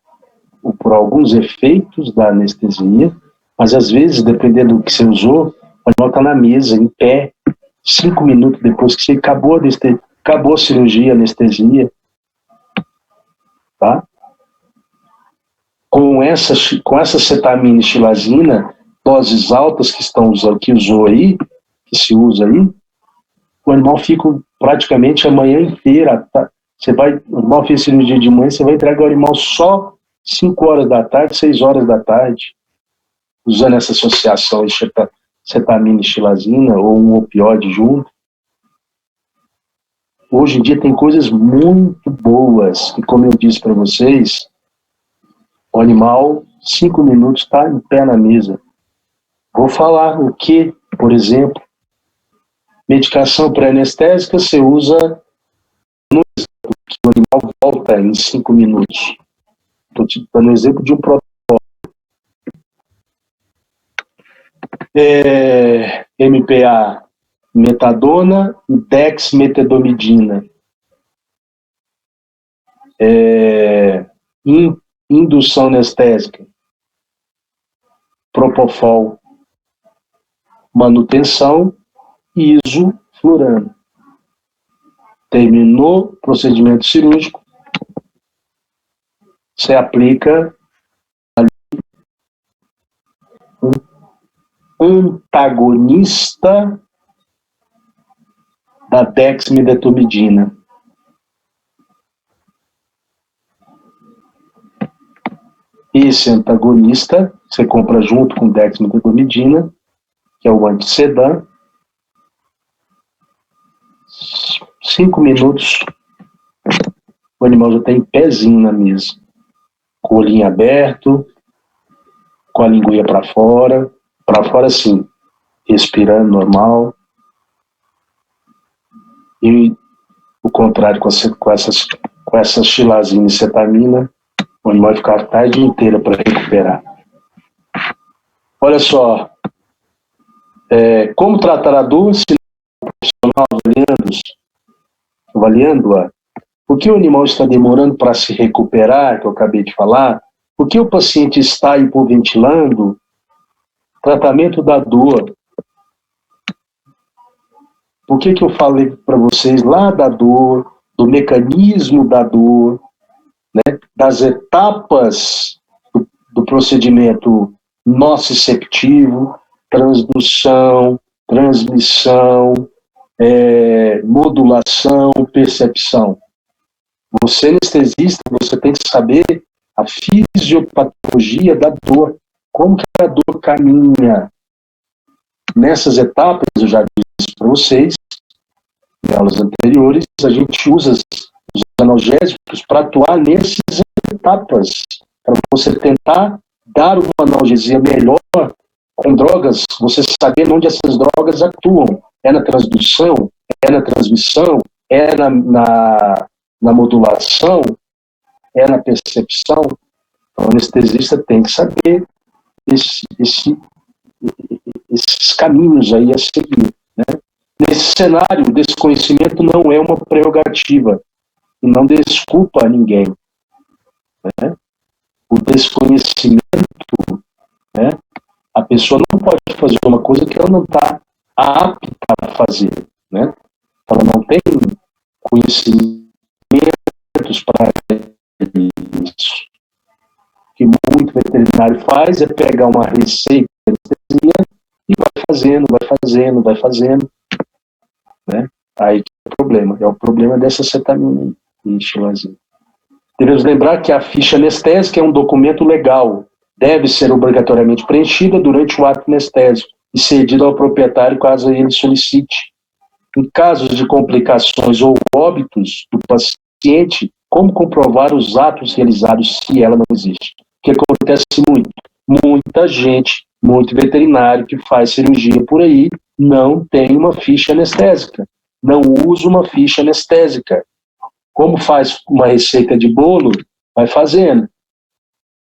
S1: por alguns efeitos da anestesia, mas às vezes, dependendo do que você usou, o animal está na mesa, em pé, 5 minutos depois que você acabou a cirurgia, a anestesia, tá? Com essa cetamina e xilazina, doses altas que se usa aí, o animal fica praticamente a manhã inteira. O animal fez cirurgia de manhã, você vai entregar o animal só 5 horas da tarde, 6 horas da tarde, usando essa associação de cetamina e xilazina, ou um opioide junto. hoje em dia tem coisas muito boas, e como eu disse para vocês, o animal, 5 minutos, está em pé na mesa. Vou falar o que, por exemplo, medicação pré-anestésica você usa no exemplo, que o animal volta em 5 minutos. Estou te dando um exemplo de um protocolo. MPA, metadona e dexmedetomidina. Indução anestésica, propofol. Manutenção, isoflurano. Terminou o procedimento cirúrgico, você aplica um antagonista da dexmedetomidina. Esse antagonista você compra junto com dexmedetomidina, que é o antissedan. 5 minutos, o animal já tem pezinho na mesa, com o olhinho aberto, com a linguinha para fora sim, respirando normal. E o contrário, com essa xilazina e cetamina, o animal vai ficar a tarde inteira para recuperar. Olha só, como tratar a dor se não profissional avaliando-a? Por que o animal está demorando para se recuperar, que eu acabei de falar? Por que o paciente está hipoventilando? Tratamento da dor. Por que eu falei para vocês lá da dor, do mecanismo da dor, né, das etapas do procedimento nociceptivo, transdução, transmissão, modulação, percepção. Você, anestesista, você tem que saber a fisiopatologia da dor, como que a dor caminha. Nessas etapas, eu já disse para vocês, em aulas anteriores, a gente usa os analgésicos para atuar nessas etapas, para você tentar dar uma analgesia melhor com drogas, você saber onde essas drogas atuam. É na transdução, é na transmissão, é na modulação, é na percepção. Então, o anestesista tem que saber esses caminhos aí a seguir, né? Nesse cenário, o desconhecimento não é uma prerrogativa e não desculpa a ninguém, né? O desconhecimento, né? A pessoa não pode fazer uma coisa que ela não está apta a fazer, né? Ela não tem conhecimentos para isso. O que muito veterinário faz é pegar uma receita de anestesia e vai fazendo, né? Aí que é o problema. É o problema dessa cetamina e xilazina. Devemos lembrar que a ficha anestésica é um documento legal. Deve ser obrigatoriamente preenchida durante o ato anestésico e cedida ao proprietário caso ele solicite. Em casos de complicações ou óbitos do paciente, como comprovar os atos realizados se ela não existe? O que acontece muito? Muita gente, muito veterinário que faz cirurgia por aí, não tem uma ficha anestésica, não usa uma ficha anestésica. Como faz uma receita de bolo, vai fazendo.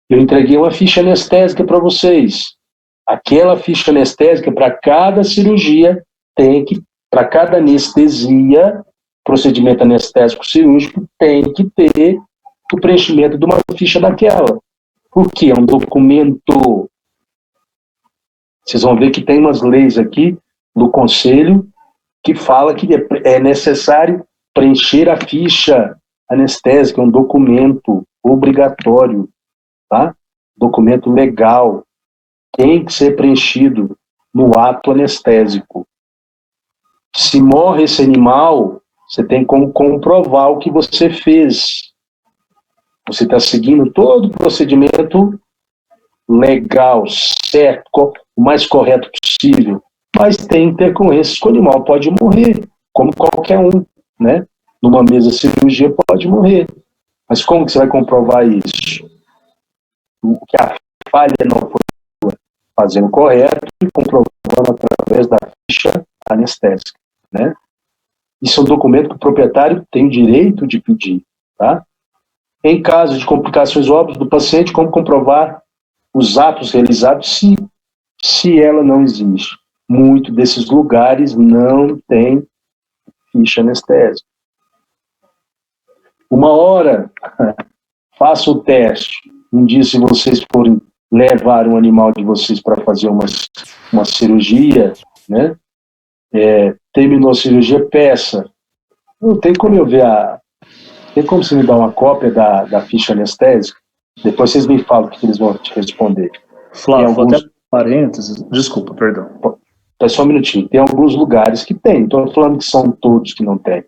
S1: Eu entreguei uma ficha anestésica para vocês. Aquela ficha anestésica, para cada cirurgia, para cada anestesia, procedimento anestésico cirúrgico, tem que ter o preenchimento de uma ficha daquela. Por quê? É um documento. Vocês vão ver que tem umas leis aqui do Conselho que fala que é necessário preencher a ficha anestésica, é um documento obrigatório, tá? Documento legal, tem que ser preenchido no ato anestésico. Se morre esse animal, você tem como comprovar o que você fez. Você está seguindo todo o procedimento legal, certo, o mais correto possível, mas tem intercorrências que o animal pode morrer, como qualquer um, né? numa mesa de cirurgia, pode morrer. Mas como que você vai comprovar isso? O que a falha não foi fazendo correto e comprovando através da ficha anestésica, né? Isso é um documento que o proprietário tem o direito de pedir, tá? Em caso de complicações óbvias do paciente, como comprovar os atos realizados se ela não existe? Muitos desses lugares não tem ficha anestésica. Uma hora, faça o teste. Um dia, se vocês forem levar um animal de vocês para fazer uma cirurgia, né? Terminou a cirurgia, peça. Não tem como eu ver tem como você me dar uma cópia da ficha anestésica? Depois vocês me falam o que eles vão te responder.
S2: Flávio, vou até parênteses. Desculpa, perdão.
S1: Só um minutinho. Tem alguns lugares que tem. Não estou falando que são todos que não tem,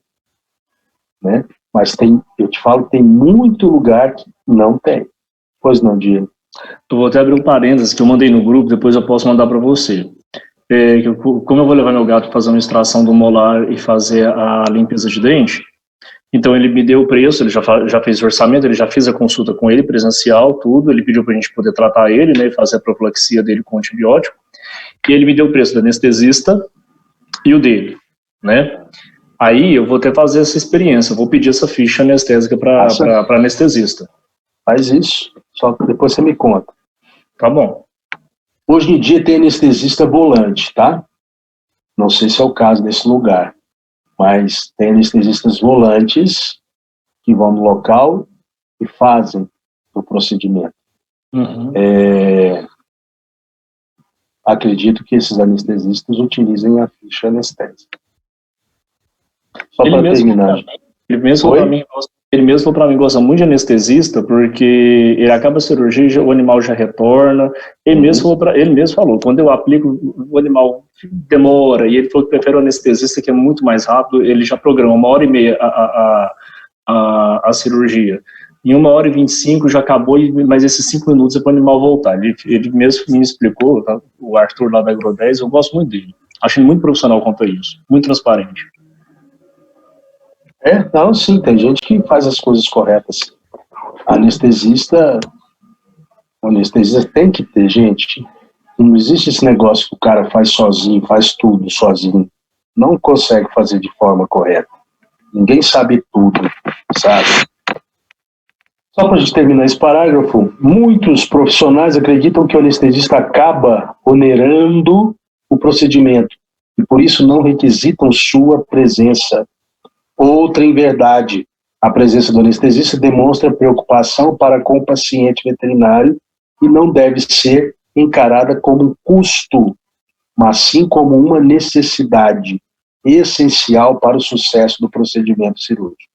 S1: né? Mas eu te falo, tem muito lugar que não tem. Pois não, Diego?
S2: Eu vou até abrir um parênteses que eu mandei no grupo, depois eu posso mandar para você. Como eu vou levar meu gato para fazer uma extração do molar e fazer a limpeza de dente, então ele me deu o preço, ele já fez o orçamento, ele já fez a consulta com ele, presencial, tudo, ele pediu para a gente poder tratar ele, né, e fazer a profilaxia dele com antibiótico, e ele me deu o preço do anestesista e o dele, né? Aí eu vou até fazer essa experiência, eu vou pedir essa ficha anestésica para anestesista.
S1: Faz isso, só que depois você me conta.
S2: Tá bom.
S1: Hoje em dia tem anestesista volante, tá? Não sei se é o caso desse lugar, mas tem anestesistas volantes que vão no local e fazem o procedimento.
S2: Uhum.
S1: Acredito que esses anestesistas utilizem a ficha anestésica. Só para terminar.
S2: Ele mesmo falou para mim, gosta muito de anestesista, porque ele acaba a cirurgia, o animal já retorna. Ele mesmo falou, quando eu aplico, o animal demora, e ele falou que prefere o anestesista, que é muito mais rápido, ele já programa 1h30 a cirurgia. Em 1h25 já acabou, mas esses 5 minutos é para o animal voltar. Ele mesmo me explicou, tá? O Arthur lá da Agro10, eu gosto muito dele. Acho ele muito profissional quanto a isso, muito transparente.
S1: Não, sim, tem gente que faz as coisas corretas. O anestesista tem que ter, gente. Não existe esse negócio que o cara faz sozinho, faz tudo sozinho. Não consegue fazer de forma correta. Ninguém sabe tudo, sabe? Só para a gente terminar esse parágrafo, muitos profissionais acreditam que o anestesista acaba onerando o procedimento e por isso não requisitam sua presença. Outra inverdade, a presença do anestesista demonstra preocupação para com o paciente veterinário e não deve ser encarada como um custo, mas sim como uma necessidade essencial para o sucesso do procedimento cirúrgico.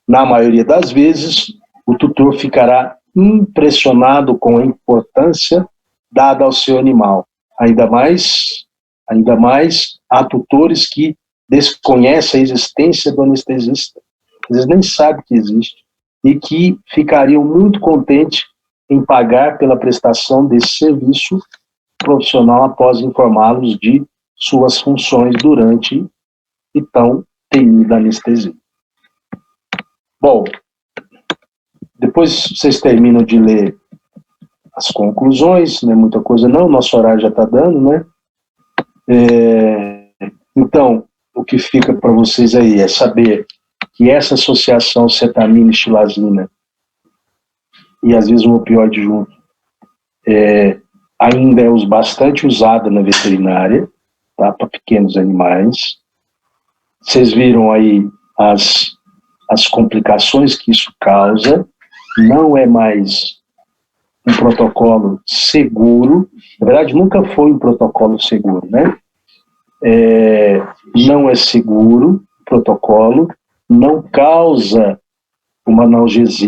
S1: Na maioria das vezes, o tutor ficará impressionado com a importância dada ao seu animal. Ainda mais há tutores que desconhecem a existência do anestesista, eles nem sabem que existe, e que ficariam muito contentes em pagar pela prestação desse serviço profissional após informá-los de suas funções durante então temida anestesia. Bom, depois vocês terminam de ler as conclusões, não é muita coisa não, nosso horário já está dando, né? Então, o que fica para vocês aí é saber que essa associação cetamina e xilazina, e às vezes um opioide junto, ainda é bastante usada na veterinária, tá, para pequenos animais. Vocês viram aí as complicações que isso causa, não é mais um protocolo seguro, na verdade nunca foi um protocolo seguro, né? Não é seguro o protocolo, não causa uma analgesia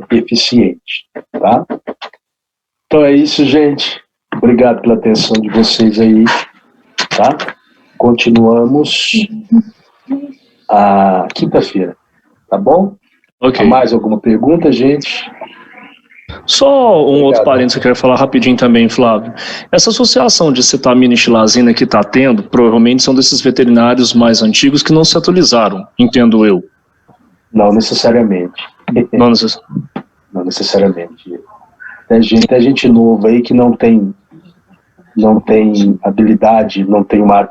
S1: eficiente, tá? Então é isso, gente. Obrigado pela atenção de vocês aí, tá? Continuamos a quinta-feira, tá bom?
S2: Ok.
S1: Mais alguma pergunta, gente?
S2: Só um outro parênteses que eu quero falar rapidinho também, Flávio. Essa associação de cetamina e xilazina que está tendo, provavelmente são desses veterinários mais antigos que não se atualizaram, entendo eu.
S1: Não necessariamente. Não necessariamente. Tem gente nova aí que não tem habilidade, não tem uma...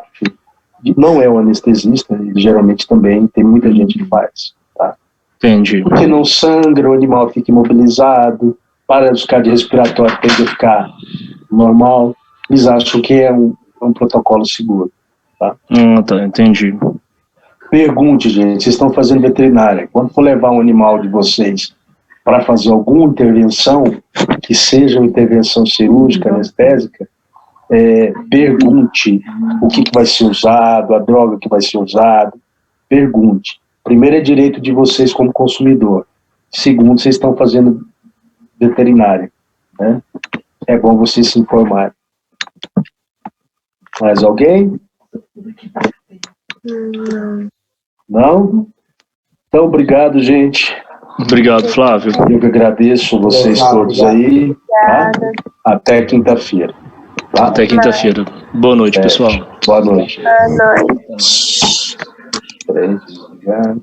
S1: Não é um anestesista, geralmente também tem muita gente que faz. Tá?
S2: Entendi.
S1: Porque não sangra, o animal fica imobilizado, para os cardiorrespiratórios tende a ficar normal. Eles acham que é um protocolo seguro. Tá?
S2: Tá, entendi.
S1: Pergunte, gente, vocês estão fazendo veterinária. Quando for levar um animal de vocês para fazer alguma intervenção, que seja uma intervenção cirúrgica, anestésica, pergunte o que vai ser usado, a droga que vai ser usada. Pergunte. Primeiro é direito de vocês como consumidor. Segundo, vocês estão fazendo veterinária. Né? É bom vocês se informarem. Mais alguém? Não? Então, obrigado, gente.
S2: Obrigado, Flávio.
S1: Eu que agradeço vocês todos aí. Tá? Até quinta-feira. Tá?
S2: Até quinta-feira. Boa noite, pessoal.
S1: Boa noite.
S3: Boa noite.
S1: Peraí, desligar.